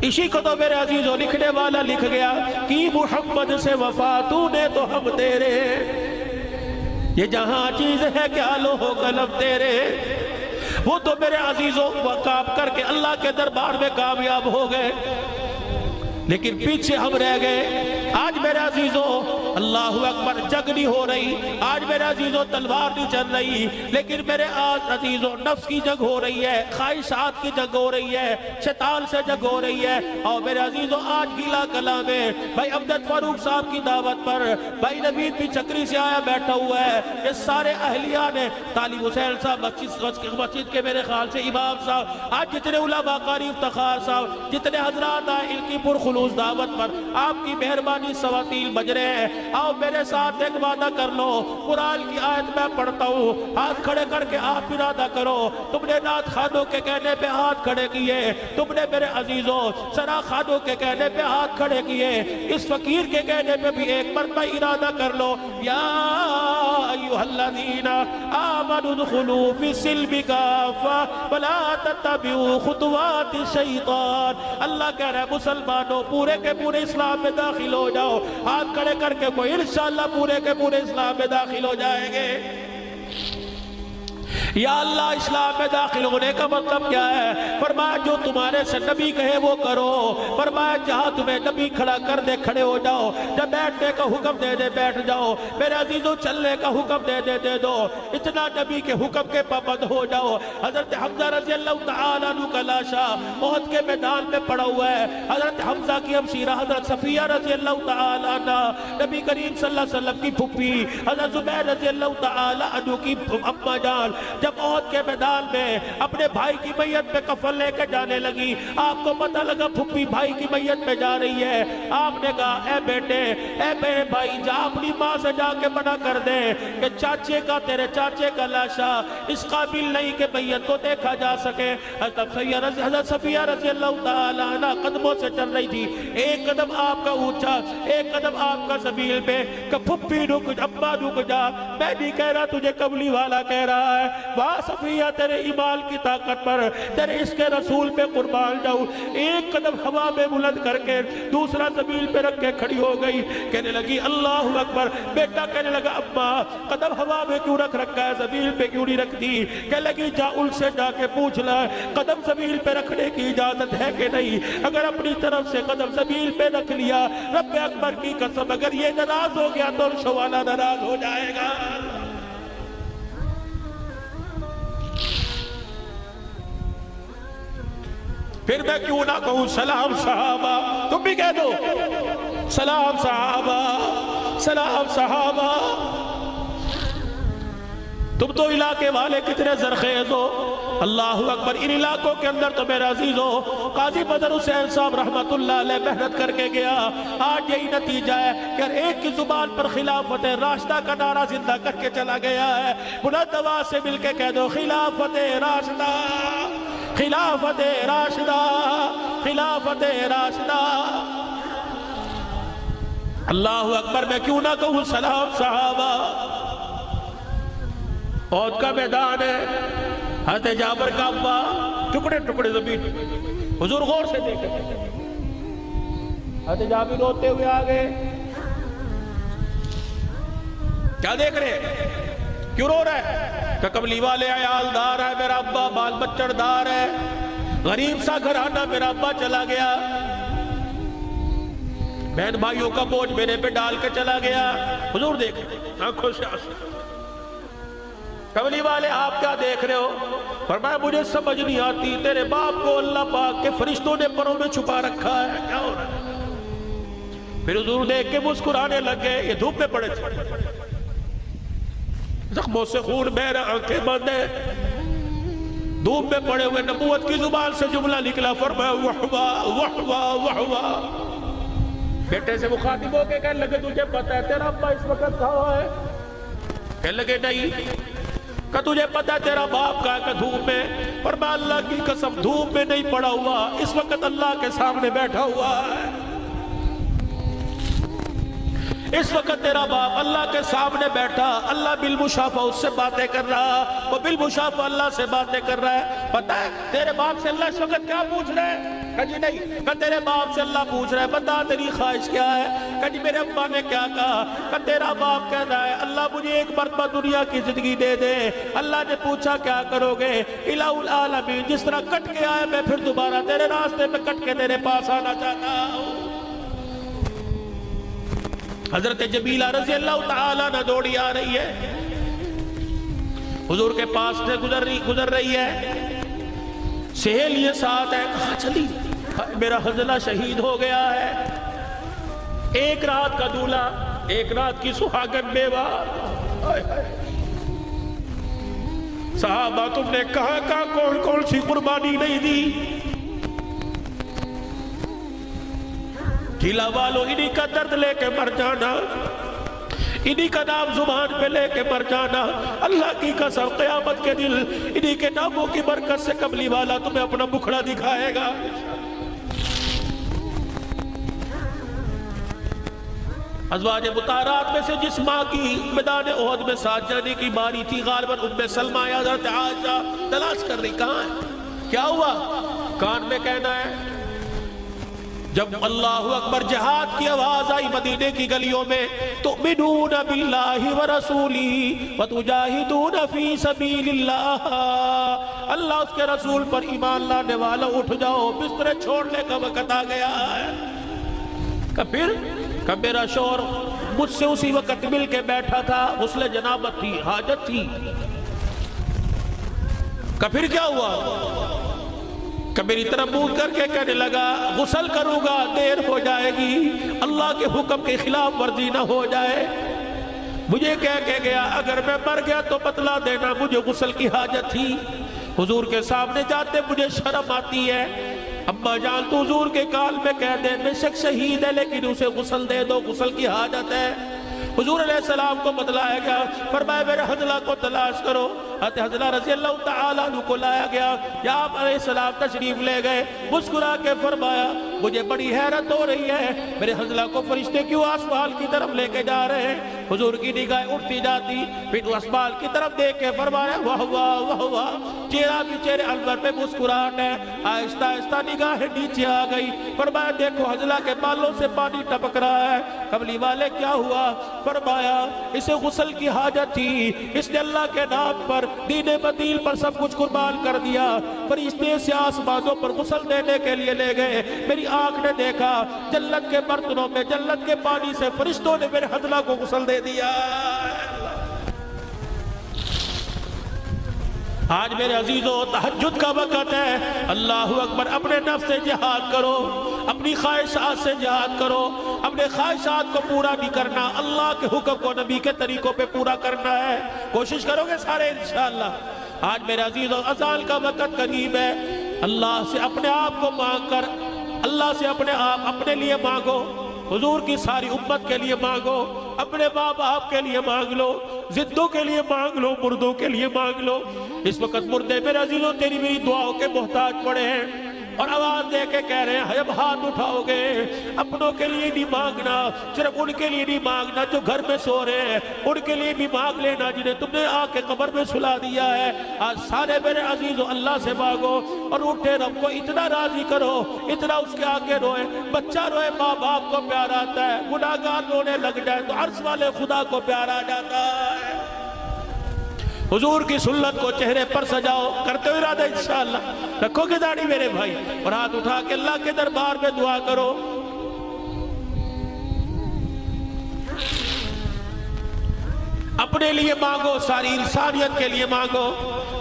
اسی کو تو میرے عزیزوں لکھنے والا لکھ گیا کہ محمد سے وفا تو نے تو ہم تیرے، یہ جہاں چیز ہے کیا لو ہو قلم تیرے. وہ تو میرے عزیزوں کام کر کے اللہ کے دربار میں کامیاب ہو گئے لیکن پیچھے ہم رہ گئے. آج میرے عزیزوں اللہ اکبر جنگ نہیں ہو رہی، آج میرے عزیزوں تلوار نہیں چل رہی، لیکن میرے عزیزوں نفس کی جنگ ہو رہی ہے، خواہشات کی جنگ ہو رہی ہے، شیطان سے جنگ ہو رہی ہے. اور میرے عزیزوں آج گیلا کلا میں بھائی امجد فاروق صاحب کی دعوت پر بھائی نوید بھی چکری سے آیا بیٹھا ہوا ہے. یہ سارے اہلیہ نے طالب حسین صاحب مسجد کے میرے خیال سے امام صاحب، آج جتنے علماء قاری افتخار صاحب، جتنے حضرات آئے ان کی پرخلوص دعوت پر آپ کی مہربانی سواتیل بج رہے ہیں. آؤ میرے ساتھ ایک وعدہ کر لو، قرآن کی آیت میں پڑھتا ہوں، ہاتھ کھڑے کر کے آپ ارادہ کرو۔ تم نے نعت خانوں کے کہنے پہ ہاتھ کھڑے کیے، تم نے میرے عزیزوں سنا خانوں کے کہنے پہ ہاتھ کھڑے کیے، اس فقیر کے کہنے پہ بھی ایک مرتبہ ارادہ کر لو، یا ایھا الذین آمنوا ادخلوا فی السلم کافہ ولا تتبعوا خطوات الشیطان۔ اللہ کہہ رہا ہے مسلمانوں پورے کے پورے اسلام میں داخل ہو جاؤ، ہاتھ کھڑے کر کے کوئی انشاءاللہ پورے کے پورے اسلام میں داخل ہو جائیں گے۔ یا اللہ اسلام میں داخل ہونے کا مطلب کیا ہے؟ فرمایا جو تمہارے سے نبی کہے وہ کرو، فرمایا جہاں تمہیں نبی کھڑا کر دے کھڑے ہو جاؤ، جب بیٹھنے کا حکم دے دے بیٹھ جاؤ، میرے عزیزوں چلنے کا حکم دے دے دے دو، اتنا نبی کے حکم کے پابند ہو جاؤ۔ حضرت حمزہ رضی اللہ تعالیٰ عنہ کا لاشا احد کے میدان میں پڑا ہوا ہے، حضرت حمزہ کی ہمشیرہ حضرت صفیہ رضی اللہ تعالیٰ عنہ نبی کریم صلی اللہ علیہ وسلم کی پھپھی حضرت زبیر رضی اللہ تعالیٰ عنہ کی اماں جان جب احد کے میدان میں اپنے بھائی کی میت پہ کفن لے کے جانے لگی، آپ کو پتہ لگا پھپھی بھائی کی میت پہ جا رہی ہے، آپ نے کہا اے بیٹے اے میرے بھائی جا اپنی ماں سے جا کے منع کر دے کہ چاچے کا تیرے چاچے کا لاشا اس قابل نہیں کہ میت کو دیکھا جا سکے۔ حضرت صفیہ رضی اللہ تعالیٰ عنہ قدموں سے چل رہی تھی، ایک قدم آپ کا اونچا ایک قدم آپ کا زمین پہ کہ پھپھی رک ابا رک جا، میں نہیں کہہ رہا تجھے قبلی والا کہہ رہا ہے، واہ صفیہ تیرے ایمان کی طاقت پر تیرے اس کے رسول پہ قربان جاؤں۔ ایک قدم ہوا میں بلند کر کے دوسرا زمین پہ رکھ کے کھڑی ہو گئی، کہنے لگی اللہ اکبر۔ بیٹا کہنے لگا ابا قدم ہوا میں کیوں رکھ رکھا ہے زمین پہ کیوں نہیں رکھتی؟ کہنے لگی جا ان سے جا کے پوچھ لے قدم زمین پہ رکھنے کی اجازت ہے کہ نہیں، اگر اپنی طرف سے قدم زمین پہ رکھ لیا رب اکبر کی قسم اگر یہ ناراض ہو گیا تو عرش والا ناراض ہو جائے گا۔ پھر میں کیوں نہ کہوں سلام صحابہ، تم بھی کہہ دو سلام صحابہ سلام صحابہ۔ تم تو علاقے والے کتنے زرخیز ہو، اللہ اکبر۔ ان علاقوں کے اندر تو میرے عزیزوں قاضی بدر حسین صاحب رحمت اللہ علیہ محنت کر کے گیا، آج یہی نتیجہ ہے کہ ہر ایک کی زبان پر خلافت راشدہ کا نعرہ زندہ کر کے چلا گیا ہے۔ بلند آواز سے مل کے کہہ دو خلافت راشدہ خلافت راشدہ خلافت راشدہ۔ اللہ اکبر۔ میں کیوں نہ کہوں سلام صحابہ۔ احد کا میدان ہے، حضرت جابر کا ابا ٹکڑے ٹکڑے زمین، حضور غور سے دیکھیں، حضرت جابر روتے ہوئے آگئے، کیا دیکھ رہے کیوں رو رہے ہیں؟ کہ قبلی والے عیال دار ہے، میرا ابا بال بچڑ دار ہے، غریب سا گھرانہ میرا ابا چلا گیا، بہن بھائیوں کا بوجھ میرے پہ ڈال کے چلا گیا۔ حضور دیکھیں آنکھوں سے آنسو۔ قبلی والے آپ کیا دیکھ رہے ہو؟ فرمایا مجھے سمجھ نہیں آتی، تیرے باپ کو اللہ پاک کے فرشتوں نے پروں میں چھپا رکھا ہے، کیا ہو رہا ہے؟ پھر حضور دیکھ کے مسکرانے لگ گئے، یہ دھوپ میں پڑے تھے، زخموں سے خون بہ رہا، آنکھیں بند ہیں، دھوپ میں پڑے ہوئے، نبوت کی زبان سے جملہ نکلا، فرمایا وحوا وحوا وحوا۔ بیٹے سے مخاطب ہو کے کہنے لگے تجھے پتہ ہے تیرا ابا اس وقت کہاں ہے؟ کہنے لگے نہیں۔ کہ تجھے پتہ ہے تیرا باپ کہاں کہ دھوپ میں؟ فرمایا اللہ کی قسم دھوپ میں نہیں پڑا ہوا، اس وقت اللہ کے سامنے بیٹھا ہوا ہے۔ اس وقت تیرا باپ اللہ کے سامنے بیٹھا، اللہ بالمشافہ اس سے باتیں کر رہا، وہ بالمشافہ اللہ سے باتیں کر رہا ہے۔ پتہ ہے تیرے باپ سے اللہ اس وقت کیا پوچھ رہے ہیں؟ کہ جی نہیں۔ کہ تیرے باپ سے اللہ پوچھ رہا ہے بتا تیری خواہش کیا ہے؟ کہ جی میرے ابا نے کیا کہا؟ کہ تیرا باپ کہہ رہا ہے اللہ مجھے ایک مرتبہ دنیا کی زندگی دے دے۔ اللہ نے پوچھا کیا کرو گے؟ الہ العالمین جس طرح کٹ کے آیا میں پھر دوبارہ تیرے راستے میں کٹ کے تیرے پاس آنا چاہتا ہوں۔ حضرت جمیلہ رضی اللہ تعالیٰ نہ دوڑی آ رہی ہے، حضور کے پاس سے گزر رہی ہے، سہیلیاں ساتھ ہے، کہاں چلی؟ میرا حضلہ شہید ہو گیا ہے، ایک رات کا دولہا، ایک رات کی سہاگن بیوہ۔ صحابہ تم نے کہاں کہاں کون کون سی قربانی نہیں دی؟ قلعہ والوں انہی کا درد لے کے مر جانا، انہی کا نام زبان پہ لے کے مر جانا. اللہ کی قسم قیامت کے دن انہی کے ناموں کی برکت سے کملی والا تمہیں اپنا مکھڑا دکھائے گا. ازواج مطہرات میں سے جس ماں کی میدان احد میں ساتھ جانے کی باری تھی غالباً ام سلمہ یا حضرت عائشہ تلاش کر رہی کہاں ہے کیا ہوا. کان میں کہنا ہے جب اللہ اکبر جہاد کی آواز آئی مدینے کی گلیوں میں تؤمنون باللہ ورسولہ وتجاہدون فی سبیل اللہ. اللہ اس کے رسول پر ایمان لانے والوں اٹھ جاؤ بستر چھوڑنے کا وقت آ گیا ہے. کہ میرا شوہر مجھ سے اسی وقت مل کے بیٹھا تھا غسل جنابت تھی حاجت تھی. کہ پھر کیا ہوا کہ میری طرف منہ کر کے کہنے لگا غسل کروں گا دیر ہو جائے گی اللہ کے حکم کے خلاف ورزی نہ ہو جائے. مجھے کہہ کے گیا اگر میں مر گیا تو بتلا دینا مجھے غسل کی حاجت تھی. حضور کے سامنے جاتے مجھے شرم آتی ہے. اما جان تو حضور کے کال میں کہہ دے بے شک شہید ہے لیکن اسے غسل دے دو غسل کی حاجت ہے. حضور علیہ السلام کو بتلایا گیا فرمایا میرے حنظلہ کو تلاش کرو. حنظلہ رضی اللہ تعالیٰ عنہ کو لایا گیا. آپ علیہ السلام تشریف لے گئے مسکرا کے فرمایا مجھے بڑی حیرت ہو رہی ہے میرے حنظلہ کو فرشتے کیوں آسمان کی طرف لے کے جا رہے ہیں. حضور کی نگاہ اٹھتی جاتی پھر آسمان کی طرف دیکھ کے فرمایا واہ واہ واہ واہ. چہرہ بھی چہرے انور پہ مسکراہٹ ہے. آہستہ آہستہ نگاہ نیچے آ گئی. فرمایا دیکھو حنظلہ کے بالوں سے پانی ٹپک رہا ہے. کملی والے کیا ہوا. فرمایا اسے غسل کی حاجت تھی اس نے اللہ کے نام پر دین بدیل پر سب کچھ قربان کر دیا. فرشتے سے آسمانوں پر غسل دینے کے لیے لے گئے. میری آنکھ نے دیکھا جنت کے برتنوں میں جنت کے پانی سے فرشتوں نے میرے حنظلہ کو غسل دے دیا. آج میرے عزیزو تہجد کا وقت ہے. اللہ اکبر اپنے نفس سے جہاد کرو اپنی خواہشات سے جہاد کرو. اپنے خواہشات کو پورا نہیں کرنا اللہ کے حکم کو نبی کے طریقوں پہ پورا کرنا ہے. کوشش کرو گے سارے انشاءاللہ. آج میرے عزیزو اذان کا وقت قریب ہے. اللہ سے اپنے آپ کو مانگ کر اللہ سے اپنے لیے مانگو حضور کی ساری امت کے لیے مانگو اپنے ماں باپ کے لیے مانگ لو زندوں کے لیے مانگ لو مردوں کے لیے مانگ لو. اس وقت مردے میرے عزیزوں تیری میری دعاؤں کے محتاج پڑے ہیں اور آواز دے کے کہہ رہے ہیں جب ہاتھ اٹھاؤ گے اپنوں کے لیے نہیں مانگنا صرف ان کے لیے نہیں مانگنا جو گھر میں سو رہے ہیں ان کے لیے بھی مانگ لینا جنہیں تم نے آ کے قبر میں سلا دیا ہے. آج سارے میرے عزیزوں اللہ سے مانگو اور اٹھے رب کو اتنا راضی کرو اتنا اس کے آگے روئے. بچہ روئے ماں باپ کو پیار آتا ہے. گناہگار رونے لگ جائے تو عرش والے خدا کو پیار آ جاتا ہے. حضور کی سنت کو چہرے پر سجاؤ کرتے ہوئے ارادہ انشاءاللہ. رکھو گے داڑھی میرے بھائی اور ہاتھ اٹھا کے اللہ کے دربار میں دعا کرو. اپنے لیے مانگو ساری انسانیت کے لیے مانگو.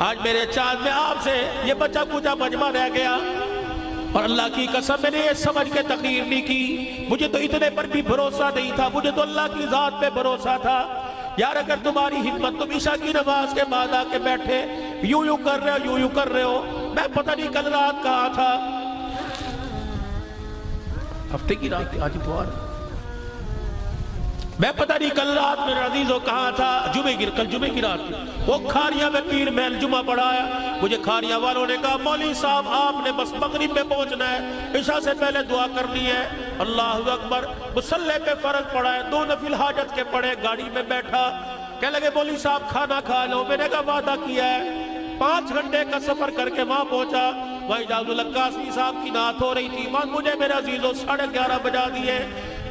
آج میرے چاند میں آپ سے یہ بچہ کچھ مجمع رہ گیا اور اللہ کی قسم میں نے یہ سمجھ کے تقریر نہیں کی مجھے تو اتنے پر بھی بھروسہ نہیں تھا. مجھے تو اللہ کی ذات پہ بھروسہ تھا. یار اگر تمہاری ہمت تم عشاء کی نماز کے بعد آ کے بیٹھے یوں کر رہے ہو میں پتہ نہیں کل رات کہاں تھا ہفتے کی رات آج اتوار میں پتہ نہیں کل رات میرے عزیزوں کہاں تھا. کل جمعے کی رات تھی. وہ کھاریاں میں پیر محل جمعہ پڑھایا. مجھے کھاریاں والوں نے کہا مولوی صاحب آپ نے بس مغرب میں پہنچنا ہے عشاء سے پہلے دعا کرنی ہے. اللہ اکبر مصلی پہ فرض پڑھا ہے 2 نفل حاجت کے پڑھے. گاڑی میں بیٹھا کہنے لگے مولوی صاحب کھانا کھا لو. میں نے کہا وعدہ کیا ہے. 5 گھنٹے کا سفر کر کے وہاں پہنچا. وہاں اجاز القاسمی صاحب کی نعت ہو رہی تھی. مجھے میرے عزیزوں 11:30 بجا دیے.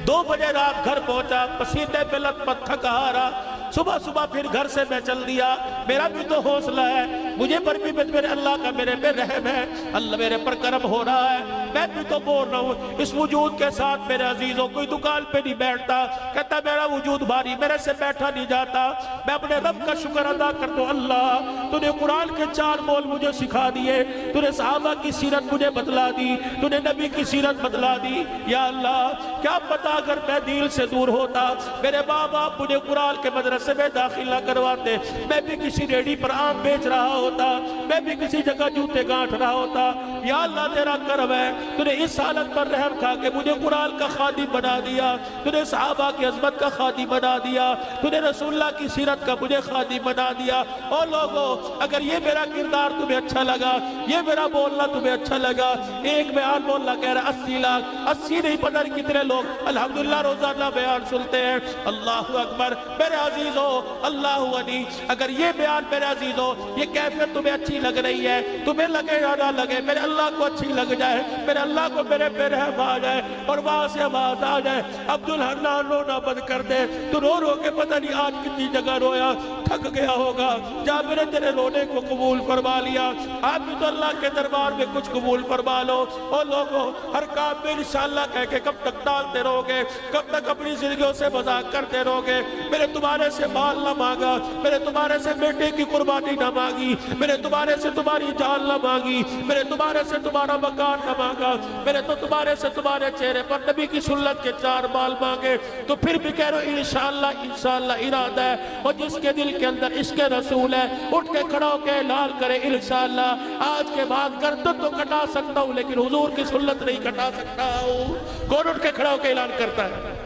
2 بجے رات گھر پہنچا پسینے پہ لت پت تھکا رہا. صبح پھر گھر سے میں چل دیا. میرا بھی تو حوصلہ ہے مجھے پر بھی میرے اللہ کا میرے پہ رحم ہے. اللہ میرے پر کرم ہو رہا ہے. میں بھی تو بول رہا ہوں اس وجود کے ساتھ میرے عزیزوں کوئی دکان پہ نہیں بیٹھتا کہتا میرا وجود بھاری میرے سے بیٹھا نہیں جاتا. میں اپنے رب کا شکر ادا کرتا ہوں. اللہ تو نے قرآن کے 4 بول مجھے سکھا دیے. تو نے صحابہ کی سیرت مجھے بتلا دی. تو نے نبی کی سیرت بتلا دی. یا اللہ کیا پتا اگر میں دل سے دور ہوتا میرے ماں باپ مجھے قرآن کے مدرسے میں داخل نہ کرواتے میں بھی کسی ریڈی پر آم بیچ رہا ہوتا. ہوتا, میں بھی کسی جگہ جوتے گانٹھ رہا ہوتا. یا اللہ تیرا کرم ہے, تو نے اس حالت پر رحم کھا کے مجھے قرآن کا خادم بنا دیا, تو نے صحابہ کی عظمت کا خادم بنا دیا, تو نے رسول اللہ کی سیرت کا مجھے خادم بنا دیا. اور لوگوں, اگر یہ میرا کردار تمہیں اچھا لگا, یہ میرا بولنا تمہیں اچھا لگا, ایک بیان بولنا کہہ رہا 80 لاکھ, 80 نہیں پتہ نہیں کتنے لوگ الحمدللہ روزانہ بیان سنتے ہیں. اللہ اکبر. میرے عزیزو, اللہ غنی, اگر یہ بیان میرے عزیزو, یہ کیفیت تمہیں اچھی لگ رہی ہے, تمہیں لگے یا نہ لگے, میرے اللہ کو اچھی لگ جائے, میرے اللہ کو میرے پہ رحم آ جائے اور وہاں سے آواز آ جائے, عبدالحنان رونا بند کر دے, تو رو رو کے پتہ نہیں آج کتنی جگہ رویا, تھک گیا ہوگا. جابر نے تیرے رونے کو قبول فرما لیا, آپ بھی تو اللہ کے دربار میں کچھ قبول فرما لو. اور لوگوں, ہر کام میں انشاءاللہ کہہ کے کب تک ٹالتے رہو گے, کب تک اپنی زندگیوں سے مذاق کرتے رہو گے. میں نے تمہارے سے مال نہ مانگا, میں نے تمہارے سے بیٹے کی قربانی نہ مانگی, میں نے تمہارے سے تمہاری جان نہ مانگی, میں نے تمہارے سے تمہارا مکان نہ مانگا, میں نے تو تمہارے سے تمہارے چہرے پر نبی کی سنت کے 4 بال مانگے. تو پھر بھی کہہ رہا ہوں انشاءاللہ ارادہ ہے, اور جس کے دل کے اندر عشق رسول ہے اٹھ کے کھڑا ہو کے اعلان کرے انشاءاللہ آج کے بعد گردن تو کٹا سکتا ہوں لیکن حضور کی سنت نہیں کٹا سکتا ہوں. کون اٹھ کے کھڑا ہو کے اعلان کرتا ہے؟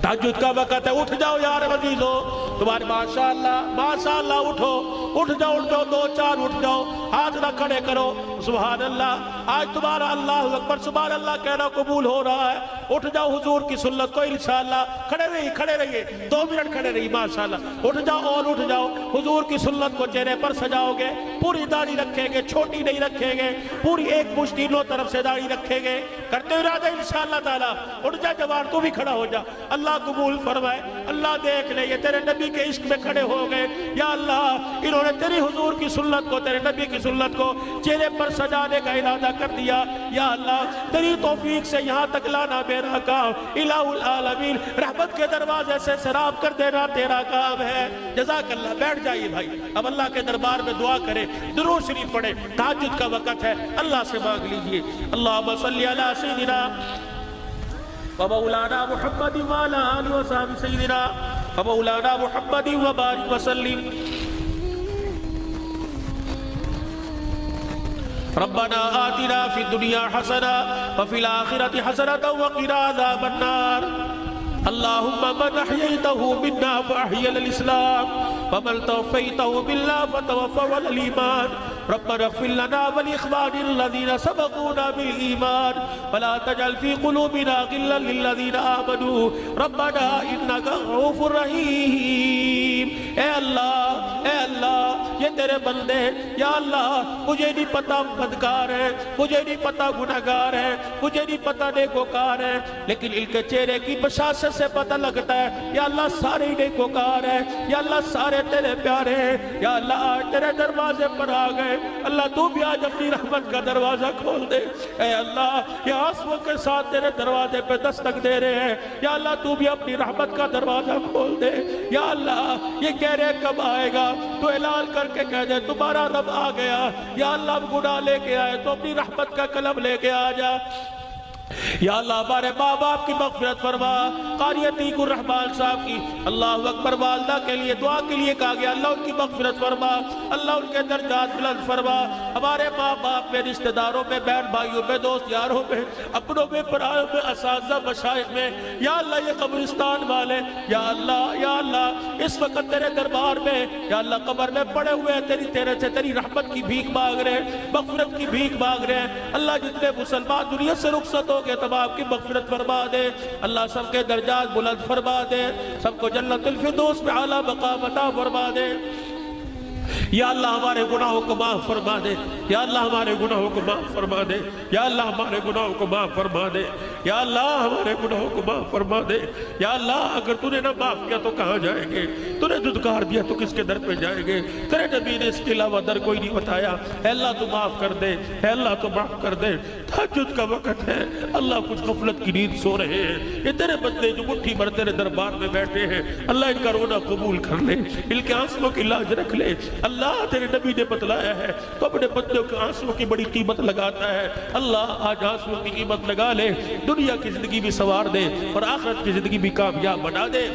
تہجد کا وقت ہے, اٹھ جاؤ یار عزیزو, تمہارے ماشاءاللہ اٹھو, اٹھ جاؤ 2-4 اٹھ جاؤ, ہاتھ نہ کھڑے کرو. سبحان اللہ, آج تمہارا اللہ اکبر سبحان اللہ کہنا قبول ہو رہا ہے. اٹھ جاؤ حضور کی سنت کو انشاءاللہ, کھڑے رہیے 2 منٹ کھڑے رہیے ماشاءاللہ. اٹھ جاؤ اور اٹھ جاؤ, حضور کی سنت کو چہرے پر سجاؤ گے, پوری داڑھی رکھیں گے, چھوٹی نہیں رکھیں گے, پوری ایک مشت تینوں طرف سے داڑھی رکھیں گے, کرتے ارادہ انشاءاللہ تعالی. اٹھ جا جوان, تو بھی کھڑا ہو جا, اللہ قبول فرمائے. اللہ دیکھ لے, یہ تیرے نبی کے عشق میں کھڑے ہو گئے. یا اللہ, انہوں نے تیری حضور کی سنت کو, تیرے نبی کی سنت کو چہرے پر سجانے کا ارادہ کر دیا. یا اللہ, تیری توفیق سے یہاں تک لانا میرا کام, الہ العالمین رحمت کے دروازے سے سراب کر دینا تیرا کام ہے. جزاک اللہ. بیٹھ جائیے بھائی, اب اللہ کے دربار میں دعا کریں, درود شریف پڑھیں, تہجد کا وقت ہے, اللہ سے مانگ لیجئے. اللہم صلی علی سیدنا ومولانا محمد وعلى آله وصحبه سيدنا ومولانا محمد وبارك وسلم. ربنا آتنا في الدنيا حسنة وفي الآخرة حسنة وقنا عذاب النار. اللهم من أحييته منا فأحيي الإسلام ومن توفيته منا فتوفى على الإيمان. ربنا اغفر لنا ولإخواننا الذين سبقونا بالإيمان ولا تجعل في قلوبنا غلا للذين آمنوا ربنا إنك رؤوف رحيم. اے اللہ, یہ تیرے بندے, یا اللہ مجھے نہیں پتا بدکار ہے, مجھے نہیں پتا گناہگار ہے, مجھے نہیں پتا نیکوکار ہے, لیکن ان کے چہرے کی بشاشت سے پتہ لگتا ہے. یا اللہ سارے نیکوکار ہیں, یا اللہ سارے تیرے پیارے ہیں. یا اللہ آج تیرے دروازے پر آ گئے, اللہ تو بھی آج اپنی رحمت کا دروازہ کھول دے. اے اللہ, یہ آنسوؤں کے ساتھ تیرے دروازے پہ دستک دے رہے ہیں, یا اللہ تو بھی اپنی رحمت کا دروازہ کھول دے. یا اللہ, یہ کہہ رہے کب آئے گا, تو اعلان کر کے کہہ دے تمہارا رب آ گیا. یا اللہ اب گناہ لے کے آئے تو اپنی رحمت کا قلم لے کے آ جا. یا اللہ ہمارے ماں باپ کی مغفرت فرما, قاری عتیق الرحمان صاحب کی اللہ اکبر والدہ کے لیے دعا کے لیے کہا گیا, اللہ ان کی مغفرت فرما, اللہ ان کے درجات بلند فرما. ہمارے ماں باپ میں, رشتہ داروں میں, بہن بھائیوں میں, دوست یاروں میں, اپنوں میں, پرایوں میں, اساتذہ مشائخ میں, یا اللہ یہ قبرستان والے, یا اللہ اس وقت تیرے دربار میں, یا اللہ قبر میں پڑے ہوئے تیرے سے تیری رحمت کی بھیک مانگ رہے ہیں, مغفرت کی بھیک مانگ رہے ہیں. اللہ جتنے مسلمان دنیا سے رخصت ہو گئے تمام کی مغفرت فرما دے. اللہ سب کے درجات بلند فرما دے, سب کو جنت الفردوس میں اعلیٰ مقام عطا فرما دے. یا اللہ ہمارے گناہوں کو معاف فرما دے, یا اللہ ہمارے گناہوں کو معاف فرما دے, یا اللہ ہمارے گناہوں کو معاف فرما دے, یا اللہ ہمارے گناہوں کو معاف فرما دے. یا اللہ اگر تو نے نہ معاف کیا تو کہاں جائیں گے, تو نے دھتکار دیا تو کس کے در پہ جائیں گے, تیرے نبی نے اس کے علاوہ در کوئی نہیں بتایا. اے اللہ تو معاف کر دے, اے اللہ تو معاف کر دے. تہجد کا وقت ہے, اللہ کچھ غفلت کی نیند سو رہے ہیں, یہ تیرے بندے جو مٹھی بھر تیرے دربار میں بیٹھے ہیں, اللہ ان کا رونا قبول کر لے, ان کے آنسوؤں کی لاج رکھ لے. اللہ تیرے نبی نے بتلایا ہے تو اپنے بندوں کے آنسوؤں کی بڑی قیمت لگاتا ہے. اللہ آج آنسوؤں کی قیمت لگا لے, دنیا کی زندگی بھی سوار دے اور آخرت کی زندگی بھی کامیاب بنا دے.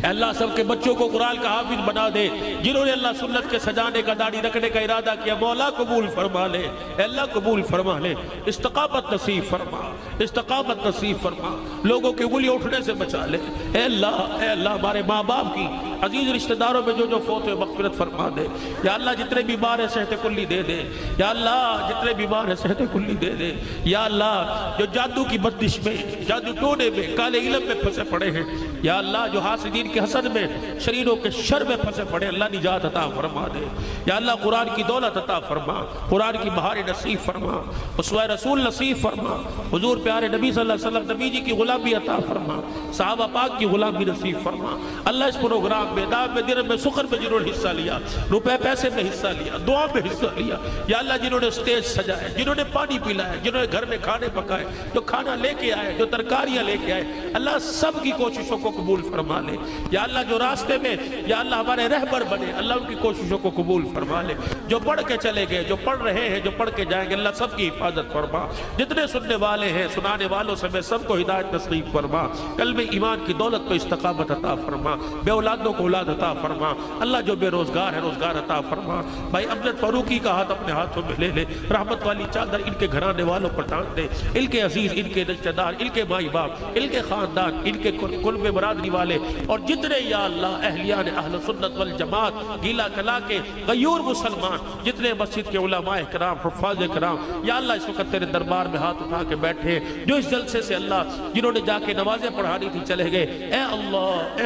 اے اللہ سب کے بچوں کو قرآن کا حافظ بنا دے، جنہوں نے اللہ سنت کے سجانے کا، داڑھی رکھنے کا ارادہ کیا، مولا قبول فرما لے، اے اللہ قبول فرما لے، استقامت نصیب فرما، استقامت نصیب فرما، لوگوں کے انگلی اٹھنے سے بچا لے، اے اللہ ہمارے ماں باپ کی، عزیز رشتہ داروں میں جو فوت ہوئے مغفرت فرما دے، یا اللہ جتنے بیمار ہیں صحت کلی دے دے، یا اللہ جتنے بیمار ہیں صحت کلی دے دے، یا اللہ جو جادو کی بندش میں، جادو ٹونے میں، کالے علم میں پھنسے پڑے ہیں، یا اللہ جو حاسدین کے حسد میں، شریروں کے شر میں پھنسے پڑے، اللہ نجات عطا فرما دے، یا اللہ قرآن کی دولت عطا فرما، قرآن کی بہار نصیب فرما، اسوہ رسول نصیب فرما، حضور پیارے نبی صلی اللہ علیہ وسلم نبی جی کی غلامی عطا فرما، صحابہ پاک کی غلامی نصیب فرما، اللہ اس پروگرام میں، دعوت میں، درم میں، سخن میں جنہوں نے حصہ لیا، روپے پیسے میں حصہ لیا، دعا میں حصہ لیا، یا اللہ جنہوں نے سٹیج سجائے، جنہوں نے پانی پلائے، جنہوں نے گھر میں کھانے پکائے، جو کھانا لے کے آئے، جو ترکاریاں لے کے آئے، اللہ سب کی کوششوں کو قبول فرما لے، یا اللہ جو راستے میں، یا اللہ ہمارے رہبر بنے، اللہ ان کی کوششوں کو قبول فرما لے، جو پڑھ کے چلے گئے، جو پڑھ رہے ہیں، جو پڑھ کے جائیں گے، اللہ سب کی حفاظت فرما، جتنے سننے والے ہیں، سنانے والوں سے میں سب کو ہدایت نصیب فرما، قلب ایمان کی دولت کو استقامت عطا فرما، بے اولادوں کو اولاد عطا فرما، اللہ جو بے روزگار ہے روزگار عطا فرما، بھائی امجد فاروقی کا ہاتھ اپنے ہاتھوں میں لے لے، رحمت والی چادر ان کے گھرانے والوں پر ٹانگ دے، ان کے عزیز، ان کے رشتہ دار، ان کے مائی باپ، ان کے خاندان، ان کے قلب برادری والے، اور جتنے یا اللہ اہلیان اہل سنت والجماعت گیلا کلا کے غیور مسلمان، جتنے مسجد کے علماء کرام، حفاظ کرام، یا اللہ اس وقت تیرے دربار میں ہاتھ اٹھا کے بیٹھے، جو اس جلسے سے اللہ جنہوں نے جا کے نمازیں پڑھانی تھی چلے گئے، اے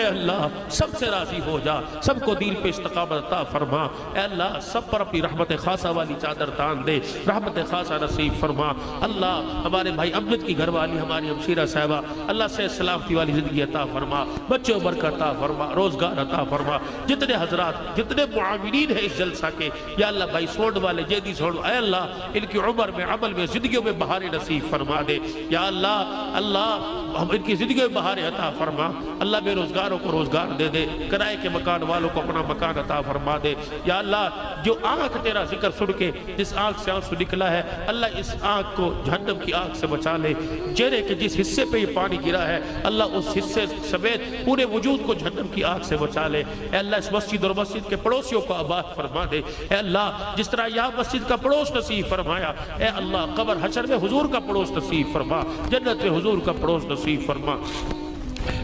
اللہ سب سے راضی ہو جا، سب کو دین پہ استقامت عطا فرما، اے اللہ سب پر اپنی رحمت خاصہ والی چادر تان دے، رحمت خاصہ نصیب فرما، اللہ ہمارے بھائی امجد کی گھر والی ہماری ہمشیرہ صاحبہ، اللہ سے سلامتی والی زندگی عطا فرما، بچوں برکت عطا فرما، روزگار عطا فرما، جتنے حضرات، جتنے معاونین ہیں اس جلسہ کے، یا اللہ بھائی سونڈ والے، جیدی سونڈ، اے اللہ ان کی عمر میں، عمل میں، زندگیوں میں بہار نصیب فرما دے، یا اللہ ہم ان کی زندگی میں بہار عطا فرما، اللہ بے روزگاروں کو روزگار دے دے، کرائے کے مکان والوں کو اپنا مکان عطا فرما دے، یا اللہ جو آنکھ تیرا ذکر سن کے جس آنکھ سے آنسو نکلا ہے، اللہ اس آنکھ کو جہنم کی آنکھ سے بچا لے، چہرے کے جس حصے پہ یہ پانی گرا ہے اللہ اس حصے سمیت پورے وجود کو جہنم کی آنکھ سے بچا لے، اے اللہ اس مسجد اور مسجد کے پڑوسیوں کو آباد فرما دے، اے اللہ جس طرح یہاں مسجد کا پڑوس نصیب فرمایا، اے اللہ قبر حشر میں حضور کا پڑوس نصیب فرما، جنت میں حضور کا پڑوس نصیب فرما،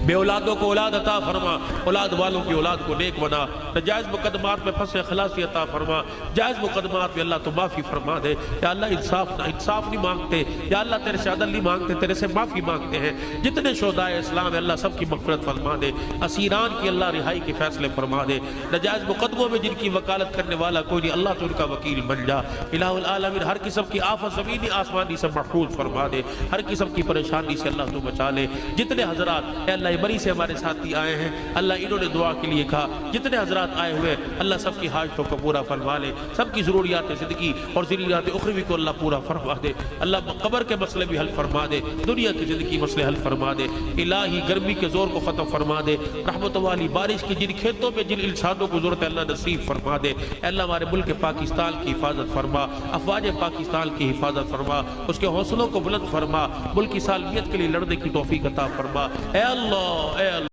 بے اولادوں کو اولاد عطا فرما، اولاد والوں کی اولاد کو نیک بنا، ناجائز مقدمات میں پھنسے خلاصی عطا فرما، جائز مقدمات میں اللہ تو معافی فرما دے، یا اللہ انصاف نہیں مانگتے، یا اللہ تیرے سے عدل نہیں مانگتے، تیرے سے معافی مانگتے ہیں، جتنے شہداء اسلام اللہ سب کی مغفرت فرما دے، اسیران کی اللہ رہائی کے فیصلے فرما دے، ناجائز مقدموں میں جن کی وکالت کرنے والا کوئی نہیں اللہ تو ان کا وکیل بن جا، الہ العالمین ہر قسم کی آفت زمینی آسمانی سے محفوظ فرما دے، ہر قسم کی پریشانی سے اللہ تو بچا لے، جتنے حضرات اے اللہ بری سے ہمارے ساتھی آئے ہیں اللہ انہوں نے دعا کے لیے کہا، جتنے حضرات آئے ہوئے اللہ سب کی حاجتوں کو پورا فرما لے، سب کی ضروریات زندگی اور ضروریات اخروی کو اللہ پورا فرما دے، اللہ قبر کے مسئلے بھی حل فرما دے، دنیا کی زندگی مسئلے حل فرما دے، الہی گرمی کے زور کو ختم فرما دے، رحمت والی بارش کی جن کھیتوں میں جن انسانوں کو ضرورت ہے اللہ نصیب فرما دے، اے اللہ ہمارے ملک پاکستان کی حفاظت فرما، افواج پاکستان کی حفاظت فرما، اس کے حوصلوں کو بلند فرما، ملک کی سالمیت کے لیے لڑنے کی توفیق عطا فرما، اے اللہ